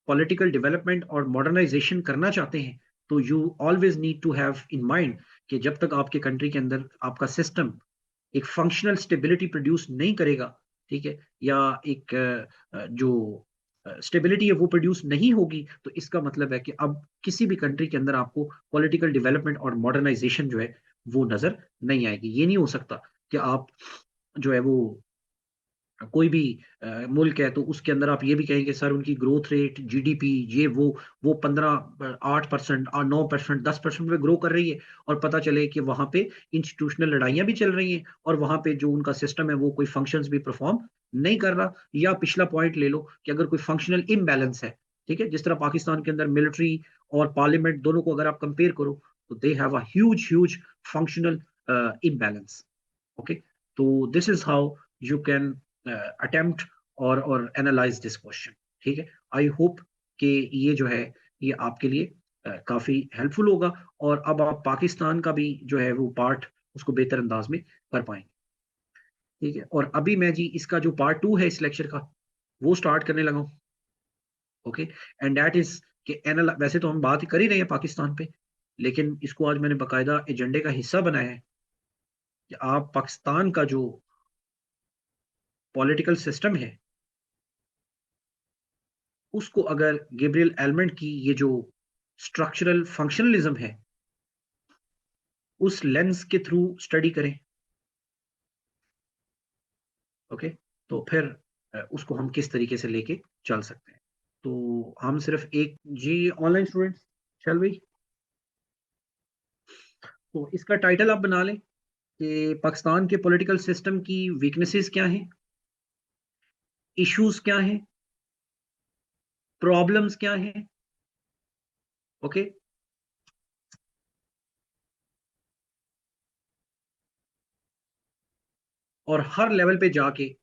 Speaker 1: पॉलिटिकल डेवलपमेंट और मॉडर्नाइजेशन करना चाहते हैं, तो you always need to have in mind कि जब तक आपके कंट्री के अंदर आपका सिस्टम एक फंक्शनल स्टेबिलिटी प्रोड्यूस नहीं करेगा, ठीक है, या एक जो स्टेबिलिटी है वो प्रोड्यूस नहीं होगी, तो इसका मतलब है कि अब किसी भी कंट्री के अंदर आपको पॉलिटिकल डेवलपमेंट और मॉडर्नाइजेशन जो है वो नजर नहीं आएगी। ये नहीं हो सकता कि आप जो है वो कोई भी मुल्क है तो उसके अंदर आप ये भी कहेंगे सर उनकी ग्रोथ रेट, जीडीपी, ये वो 15 8% और 9% 10% में ग्रो कर रही है, और पता चले कि वहां पे इंस्टीट्यूशनल लड़ाइयां भी चल रही हैं, और वहां पे जो उनका सिस्टम है वो कोई फंक्शंस भी परफॉर्म नहीं कर रहा। या पिछला पॉइंट ले लो कि अगर कोई फंक्शनल इम्बैलेंस है, ठीक है, जिस तरह पाकिस्तान के अंदर मिलिट्री और पार्लियामेंट दोनों को अगर आप कंपेयर करो, तो they have a huge huge functional imbalance. Okay, तो this is how you can attempt और एनालाइज दिस क्वेश्चन। ठीक है, आई होप कि ये जो है ये आपके लिए काफी हेल्पफुल होगा, और अब आप पाकिस्तान का भी जो है वो पार्ट उसको बेहतर अंदाज में कर पाएंगे। ठीक है, और अभी मैं जी इसका जो पार्ट 2 है इस लेक्चर का वो स्टार्ट करने लगा हूँ। ओके, एंड दैट इज कि वैसे तो हम बात कर ही रहे हैं पाकिस्तान पे, लेकिन इसको आज मैंने बाकायदा एजेंडे का हिस्सा बनाया है कि आप पाकिस्तान का जो पॉलिटिकल सिस्टम है उसको अगर गैब्रियल एलमंड की ये जो स्ट्रक्चरल फंक्शनलिज्म है उस लेंस के थ्रू स्टडी करें। ओके, तो फिर उसको हम किस तरीके से लेके चल सकते हैं। तो हम सिर्फ एक जी ऑनलाइन स्टूडेंट्स, चल भाई, तो इसका टाइटल आप बना लें कि पाकिस्तान के पॉलिटिकल सिस्टम की वीकनेसेस क्या हैं, इश्यूज क्या हैं, प्रॉब्लम्स क्या हैं। ओके, और हर लेवल पे जाके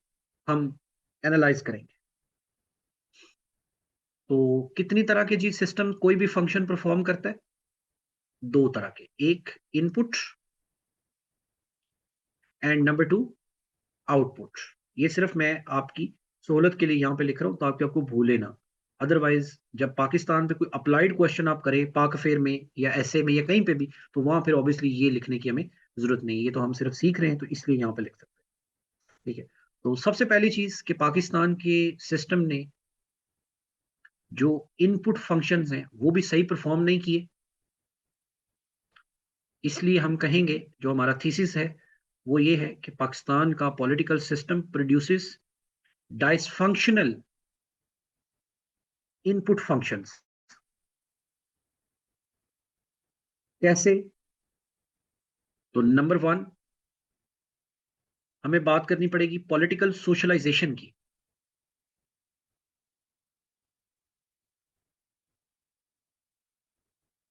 Speaker 1: हम एनालाइज करेंगे। तो कितनी तरह के जी सिस्टम कोई भी फंक्शन परफॉर्म करता है? दो तरह के, एक input and number two output. ये सिर्फ मैं आपकी सहूलत के लिए यहाँ पे लिख रहा हूँ ताकि आपको भूले ना। अदरवाइज जब पाकिस्तान पे कोई अप्लाइड क्वेश्चन आप करें पाक फेयर में या ऐसे में या कहीं पे भी, तो वहां फिर ऑब्वियसली ये लिखने की हमें जरूरत नहीं है, ये तो हम सिर्फ सीख रहे हैं तो इसलिए यहाँ पे लिख सकते हैं। ठीक है, तो सबसे पहली चीज कि पाकिस्तान के सिस्टम ने जो इनपुट फंक्शंस हैं वो भी सही परफॉर्म नहीं किए। इसलिए हम कहेंगे, जो हमारा थीसिस है वो ये है कि पाकिस्तान का political system produces dysfunctional input functions. कैसे? तो नंबर वन, हमें बात करनी पड़ेगी पॉलिटिकल सोशलाइजेशन की।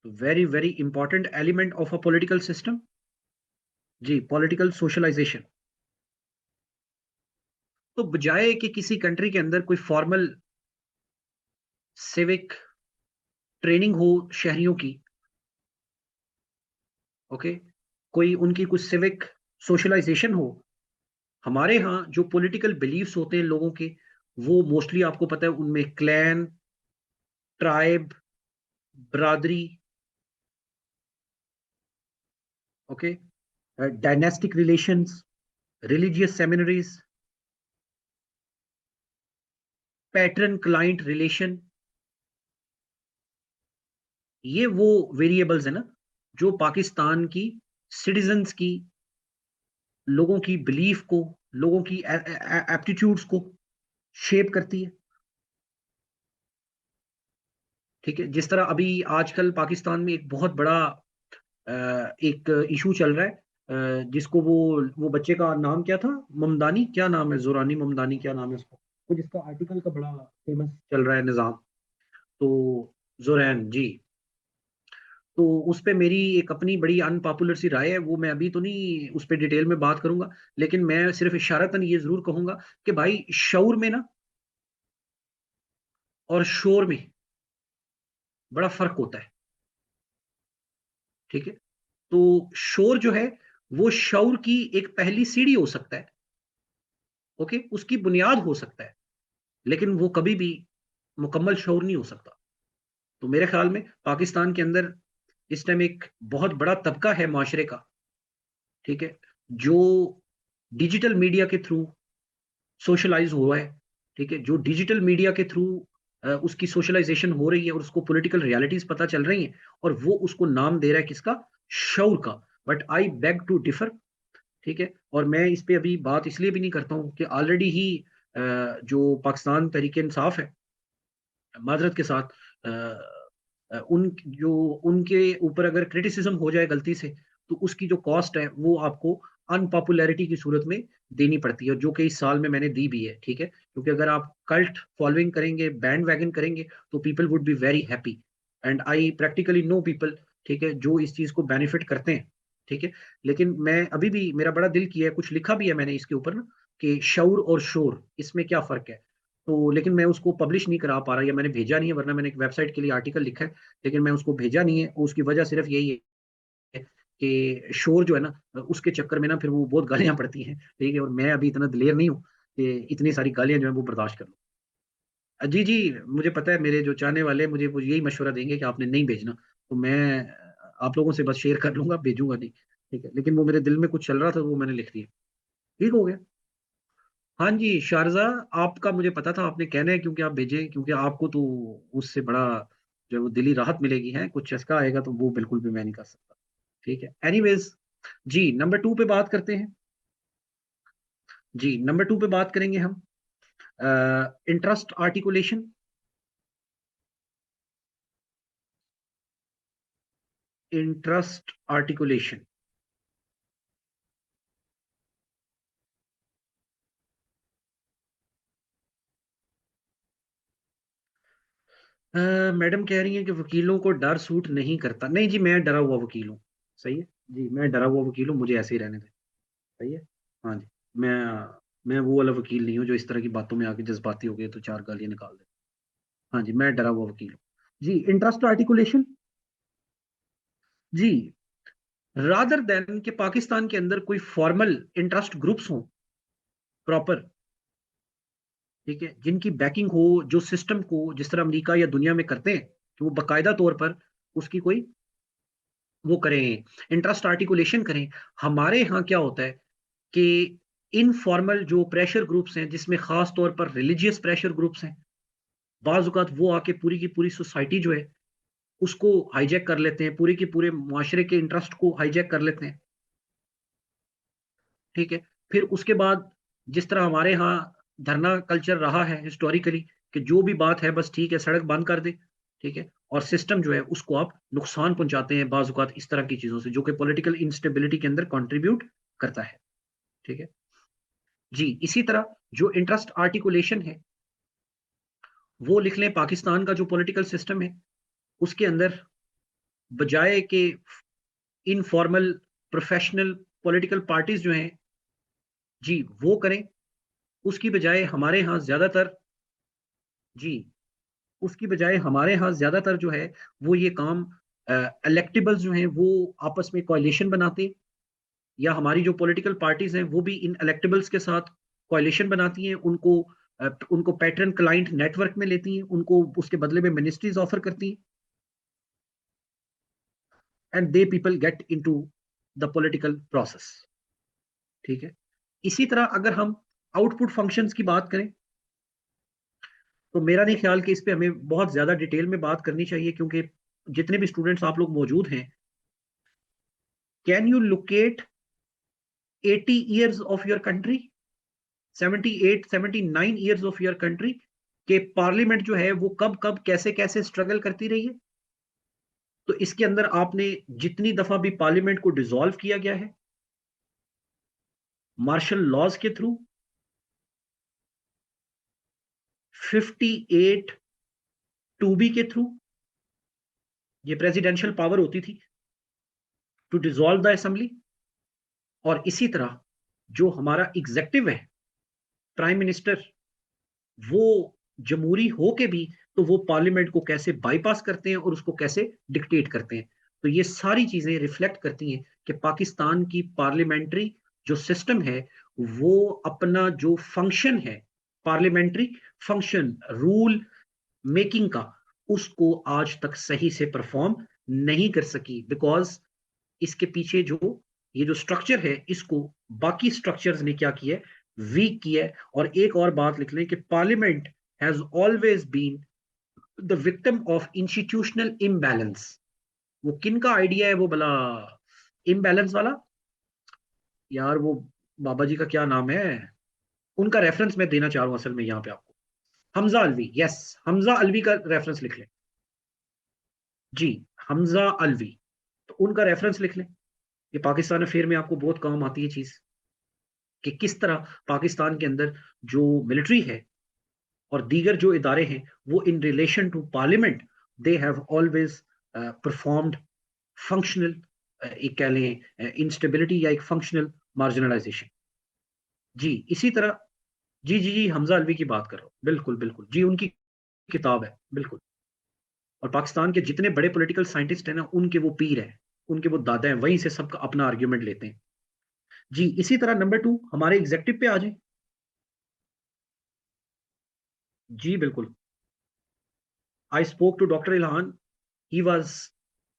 Speaker 1: Very very important element of a political system, जी, पॉलिटिकल सोशलाइजेशन। तो बजाय कि किसी कंट्री के अंदर कोई फॉर्मल सिविक ट्रेनिंग हो शहरियों की, ओके, कोई उनकी कुछ सिविक सोशलाइजेशन हो, हमारे यहाँ जो पॉलिटिकल बिलीफ्स होते हैं लोगों के, वो मोस्टली आपको पता है उनमें clan, tribe, biradari, okay, dynastic relations, religious seminaries, patron client relation, ये वो वेरिएबल्स है ना जो पाकिस्तान की सिटीजन्स की, लोगों की बिलीफ को, लोगों की एप्टीट्यूड्स को शेप करती है। ठीक है, जिस तरह अभी आजकल पाकिस्तान में एक बहुत बड़ा एक इशू चल रहा है, जिसको वो बच्चे का नाम क्या था, ममदानी, क्या नाम है, जोरानी ममदानी, क्या नाम है उसका, तो जिसका आर्टिकल का बड़ा फेमस चल रहा है निजाम, तो जोरैन जी। तो उस पे मेरी एक अपनी बड़ी अनपॉपुलर सी राय है, वो मैं अभी तो नहीं उस पर डिटेल में बात करूंगा, लेकिन मैं सिर्फ इशारतन ये जरूर कहूंगा कि भाई शऊर में ना और शोर में बड़ा फर्क होता है। ठीक है, तो शोर जो है वो शऊर की एक पहली सीढ़ी हो सकता है, ओके, उसकी बुनियाद हो सकता है, लेकिन वो कभी भी मुकम्मल शऊर नहीं हो सकता। तो मेरे ख्याल में पाकिस्तान के अंदर इस टाइम एक बहुत बड़ा तबका है माशरे का, ठीक है, जो डिजिटल मीडिया के थ्रू सोशलाइज हुआ है। ठीक है, जो डिजिटल मीडिया के थ्रू उसकी सोशलाइजेशन हो रही है और उसको पॉलिटिकल रियलिटीज पता चल रही हैं, और वो उसको नाम दे रहा है किसका, शऊर का। But I beg to differ. ठीक है, और मैं इस पे अभी बात इसलिए भी नहीं करता हूँ कि ऑलरेडी ही जो पाकिस्तान तहरीक इंसाफ है, माजरत के साथ, उन जो उनके ऊपर अगर क्रिटिसिज्म हो जाए गलती से, तो उसकी जो कॉस्ट है वो आपको अनपॉपुलैरिटी की सूरत में देनी पड़ती है, जो कि इस साल में मैंने दी भी है। ठीक है, क्योंकि अगर आप कल्ट फॉलोइंग करेंगे, बैंड वैगन करेंगे, तो people would be very happy, and I practically know people, ठीक है, जो इस चीज को बेनिफिट करते हैं। ठीक है, लेकिन मैं अभी भी, मेरा बड़ा दिल किया है, कुछ लिखा भी है मैंने इसके ऊपर ना, कि शऊर और शोर इसमें क्या फर्क है। तो लेकिन मैं उसको पब्लिश नहीं करा पा रहा, या मैंने भेजा नहीं है, वरना मैंने एक वेबसाइट के लिए आर्टिकल लिखा है, लेकिन मैं उसको भेजा नहीं है। उसकी वजह सिर्फ यही है कि शोर जो है ना, उसके चक्कर में ना फिर वो बहुत गालियां पड़ती हैं। ठीक है, और मैं अभी इतना दिलेर नहीं हूँ कि इतनी सारी गालियां जो है वो बर्दाश्त कर लूँ। जी जी, मुझे पता है, मेरे जो चाहने वाले मुझे वो यही मशवरा देंगे कि आपने नहीं भेजना, तो मैं आप लोगों से बस शेयर कर लूंगा, भेजूंगा नहीं। ठीक है, लेकिन वो मेरे दिल में कुछ चल रहा था, वो मैंने लिख दिया। ठीक हो गया। हाँ जी शारजा, आपका मुझे पता था आपने कहना है, क्योंकि आप भेजे, क्योंकि आपको तो उससे बड़ा जो है वो दिली राहत मिलेगी है, कुछ चस्का आएगा तो वो बिल्कुल भी मैं नहीं कर सकता। ठीक है, एनीवेज, जी नंबर टू पे बात करते हैं। जी नंबर टू पे बात करेंगे हम, interest articulation. Interest articulation, madam कह रही हैं कि वकीलों को डर सूट नहीं करता। नहीं जी, मैं डरा हुआ वकील हूँ। सही है जी, मैं डरा हुआ वकील हूँ, मुझे ऐसे ही रहने दें। सही है। हाँ जी, मैं वो वाला वकील नहीं हूँ जो इस तरह की बातों में आके जज्बाती हो गए तो चार गालियां निकाल दे। हाँ जी, मैं डरा हुआ वकील हूँ। जी, इंटरेस्ट आर्टिकुलेशन। जी, रादर देन कि पाकिस्तान के अंदर कोई फॉर्मल इंटरेस्ट ग्रुप्स हों, प्रॉपर, ठीक है, जिनकी बैकिंग हो, जो सिस्टम को जिस तरह अमेरिका या दुनिया में करते हैं, कि वो बाकायदा तौर पर उसकी कोई वो करें, इंटरेस्ट आर्टिकुलेशन करें। हमारे यहाँ क्या होता है कि इनफॉर्मल जो प्रेशर ग्रुप्स हैं, जिसमें खास तौर पर रिलीजियस प्रेशर ग्रुप्स हैं, बाज़ औक़ात वो आके पूरी की पूरी सोसाइटी जो है उसको हाईजैक कर लेते हैं, पूरे के पूरे मुआशरे के इंटरेस्ट को हाईजैक कर लेते हैं। ठीक है, फिर उसके बाद जिस तरह हमारे यहाँ धरना कल्चर रहा है हिस्टोरिकली, कि जो भी बात है बस ठीक है, सड़क बंद कर दे। ठीक है, और सिस्टम जो है उसको आप नुकसान पहुंचाते हैं बाज़ औक़ात इस तरह की चीज़ों से, जो कि पॉलिटिकल इंस्टेबिलिटी के अंदर कंट्रीब्यूट करता है। ठीक है, जी इसी तरह जो इंटरेस्ट आर्टिकुलेशन है, वो लिख लें, पाकिस्तान का जो पॉलिटिकल सिस्टम है उसके अंदर बजाय के इनफॉर्मल प्रोफेशनल पॉलिटिकल पार्टीज जो हैं, जी वो करें, उसकी बजाय हमारे यहाँ ज्यादातर, जी उसकी बजाय हमारे यहाँ ज्यादातर जो है वो ये काम, इलेक्टेबल्स जो हैं वो आपस में कोalition बनाते, या हमारी जो पॉलिटिकल पार्टीज हैं वो भी इन इलेक्टेबल्स के साथ कोalition बनाती हैं, उनको पैटर्न क्लाइंट नेटवर्क में लेती हैं, उनको उसके बदले में मिनिस्ट्रीज ऑफर करती हैं, and they people get into the political process. ठीक है। इसी तरह अगर हम आउटपुट फंक्शंस की बात करें, तो मेरा नहीं ख्याल कि इस पे हमें बहुत ज्यादा डिटेल में बात करनी चाहिए, क्योंकि जितने भी स्टूडेंट्स आप लोग मौजूद हैं, can you locate 80 years of your country, 78 79 years of your country के पार्लियामेंट जो है वो कब कब कैसे कैसे स्ट्रगल करती रही है? तो इसके अंदर आपने जितनी दफा भी पार्लियामेंट को डिसॉल्व किया गया है, मार्शल लॉज के थ्रू, 58 2B के थ्रू, ये प्रेसिडेंशियल पावर होती थी टू डिसॉल्व द असेंबली। और इसी तरह जो हमारा एग्जेक्टिव है, प्राइम मिनिस्टर, वो जमहूरी हो के भी तो वो पार्लियामेंट को कैसे बाईपास करते हैं और उसको कैसे डिक्टेट करते हैं। तो ये सारी चीजें रिफ्लेक्ट करती हैं कि पाकिस्तान की पार्लियामेंट्री जो सिस्टम है, वो अपना जो फंक्शन है, पार्लियामेंट्री फंक्शन रूल मेकिंग का, उसको आज तक सही से परफॉर्म नहीं कर सकी। बिकॉज इसके पीछे जो ये जो स्ट्रक्चर है, इसको बाकी स्ट्रक्चर्स ने क्या किया है, वीक किया है। और एक और बात लिख लें कि parliament has always been the victim of institutional imbalance. वो किन का आइडिया है वो भला, इम्बैलेंस वाला? यार वो बाबा जी का क्या नाम है, उनका रेफरेंस मैं देना चाह रहा हूं असल में यहाँ पे आपको। हमजा अलवी, यस, हमजा अलवी का रेफरेंस लिख लें। जी, हमजा अलवी, तो उनका रेफरेंस लिख लें। ये पाकिस्तान अफेयर में आपको बहुत काम आती है चीज, कि किस तरह पाकिस्तान के अंदर जो मिलिट्री है और दीगर जो इदारे हैं, वो in relation to parliament they have always performed functional, एक कह लें इंस्टेबिलिटी या एक फंक्शनल मार्जिनलाइजेशन। जी इसी तरह, जी जी जी, हमजा अलवी की बात कर रहा हूँ, बिल्कुल बिल्कुल जी, उनकी किताब है बिल्कुल। और पाकिस्तान के जितने बड़े पॉलिटिकल साइंटिस्ट हैं ना, उनके वो पीर हैं, उनके वो दादा हैं, वहीं से सबका अपना आर्ग्यूमेंट लेते हैं। जी इसी तरह नंबर 2 हमारे एग्जेक्टिव पे आ जाए। जी बिल्कुल, I spoke to doctor Ilhan, he was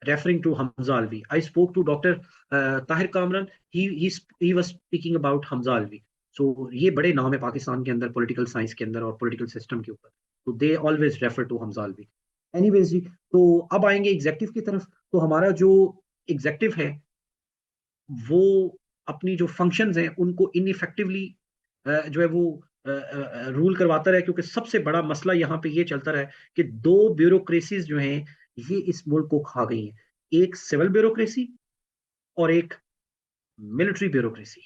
Speaker 1: referring to Hamza Alvi. I spoke to Dr. Tahir Kamran. He was speaking about Hamza Alvi. So ये बड़े नाम है पाकिस्तान के अंदर पॉलिटिकल साइंस के अंदर और पॉलिटिकल सिस्टम के ऊपर, तो they always refer to Hamza Alvi. Anyways जी, तो अब आएंगे एग्जेक्टिव की तरफ। तो हमारा जो एग्जेक्टिव है, वो अपनी जो फंक्शंस हैं उनको इनइफेक्टिवली जो है वो रूल करवाता रहा, क्योंकि सबसे बड़ा मसला यहाँ पे ये चलता रहा है कि दो ब्यूरोक्रेसीज जो हैं, ये इस मुल्क को खा गई हैं। एक सिविल ब्यूरोक्रेसी और एक मिलिट्री ब्यूरोक्रेसी।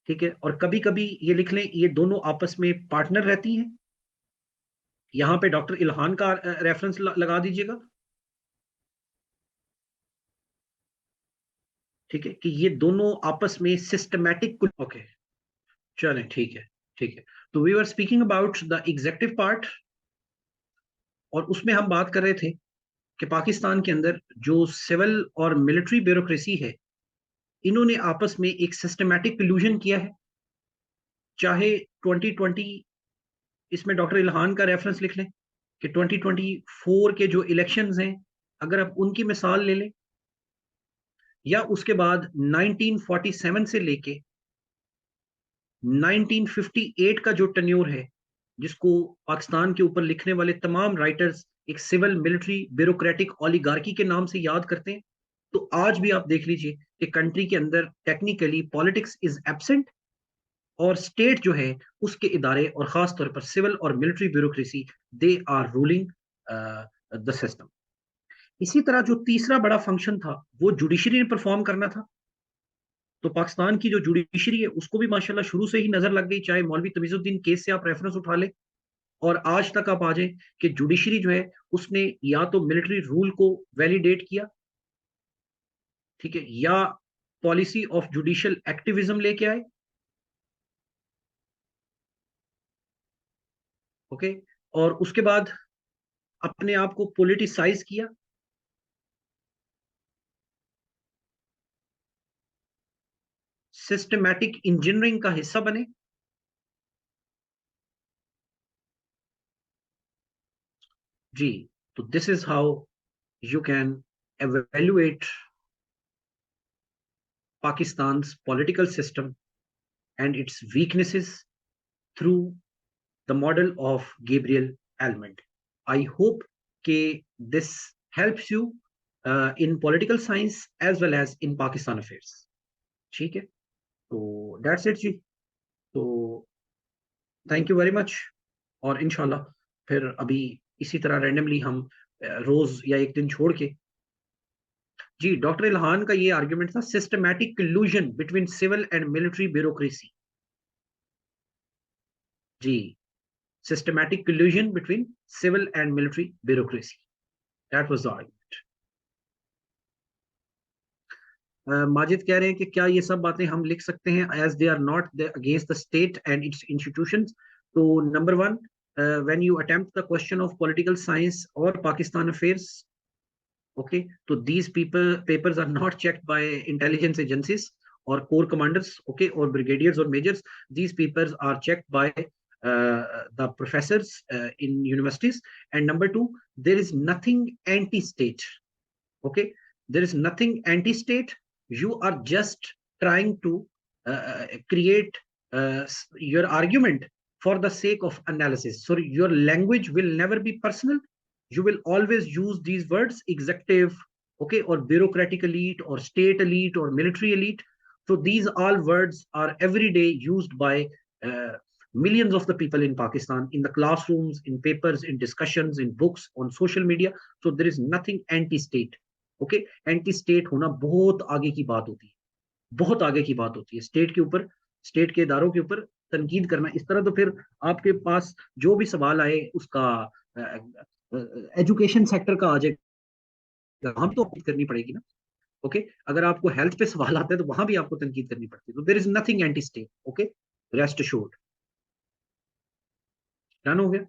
Speaker 1: ठीक है, और कभी कभी ये लिख लें, ये दोनों आपस में पार्टनर रहती हैं। यहाँ पे डॉक्टर इल्हान का रेफरेंस लगा दीजिएगा। ठीक है, कि ये दोनों आपस में सिस्टमैटिक, ओके, चलें ठीक है, ठीक है। तो we were speaking about the executive part, और उसमें हम बात कर रहे थे कि पाकिस्तान के अंदर जो सिविल और मिलिट्री ब्यूरोक्रेसी है, इन्होंने आपस में एक सिस्टमैटिक कल्यूजन किया है। चाहे 2020, इसमें डॉक्टर इल्हान का रेफरेंस लिख लें कि 2024 के जो इलेक्शंस हैं, अगर आप उनकी मिसाल ले लें, या उसके बाद 1947 से लेके 1958 का जो टेन्योर है, जिसको पाकिस्तान के ऊपर लिखने वाले तमाम राइटर्स एक सिविल मिलिट्री ब्यूरोक्रेटिक ओलिगार्की के नाम से याद करते हैं, तो आज भी आप देख लीजिए कि कंट्री के अंदर टेक्निकली पॉलिटिक्स इज एब्सेंट, और स्टेट जो है उसके इदारे और खास तौर पर सिविल और military bureaucracy, they are ruling the system. इसी तरह जो तीसरा बड़ा फंक्शन था, वो जुडिशरी ने परफॉर्म करना था। तो पाकिस्तान की जो जुडिशरी है, उसको भी माशाल्लाह शुरू से ही नजर लग गई, चाहे मौलवी तमीजुद्दीन केस से आप रेफरेंस उठा लें, और आज तक आप आ जाएं कि जुडिशरी जो है उसने या तो मिलिट्री रूल को वैलिडेट किया, ठीक है, या पॉलिसी ऑफ जुडिशियल एक्टिविज्म लेके आए। ओके, और उसके बाद अपने आप को पॉलिटिसाइज किया, सिस्टमैटिक इंजीनियरिंग का हिस्सा बने। जी, तो this is how you can evaluate Pakistan's political system and its weaknesses through the model of Gabriel Almond. I hope that this helps you in political science as well as in Pakistan affairs. ठीक है, तो that's it जी. तो thank you very much. और इंशाल्लाह फिर अभी इसी तरह रैंडमली हम रोज या एक दिन छोड़ के. जी, डॉक्टर इल्हान का ये आर्ग्यूमेंट था, systematic collusion between civil and military bureaucracy. जी, systematic collusion between civil and military bureaucracy. That was the argument. Majid कह रहे हैं कि क्या ये सब बातें हम लिख सकते हैं as they are not against the state and its institutions. तो number one, when you attempt the question of political science or Pakistan affairs, okay, so these papers are not checked by intelligence agencies or corps commanders, okay, or brigadiers or majors. These papers are checked by the professors in universities. And number two, there is nothing anti-state. Okay, there is nothing anti-state. You are just trying to create your argument for the sake of analysis. So your language will never be personal. You will always use these words, executive, okay, or bureaucratic elite, or state elite, or military elite. So these all words are every day used by millions of the people in Pakistan, in the classrooms, in papers, in discussions, in books, on social media. So there is nothing anti-state. Okay, anti-state होना बहुत आगे की बात होती है, बहुत आगे की बात होती है. स्टेट के ऊपर, स्टेट के इदारों के ऊपर तनकीद करना इस तरह, तो फिर आपके पास जो भी सवाल आए उसका एजुकेशन सेक्टर का आ जाएगा, हम तो करनी पड़ेगी ना. ओके, अगर आपको हेल्थ पे सवाल आता है तो वहां भी आपको तनकीद करनी पड़ती है. तो there is nothing anti state. Okay, rest assured. Done हो गया.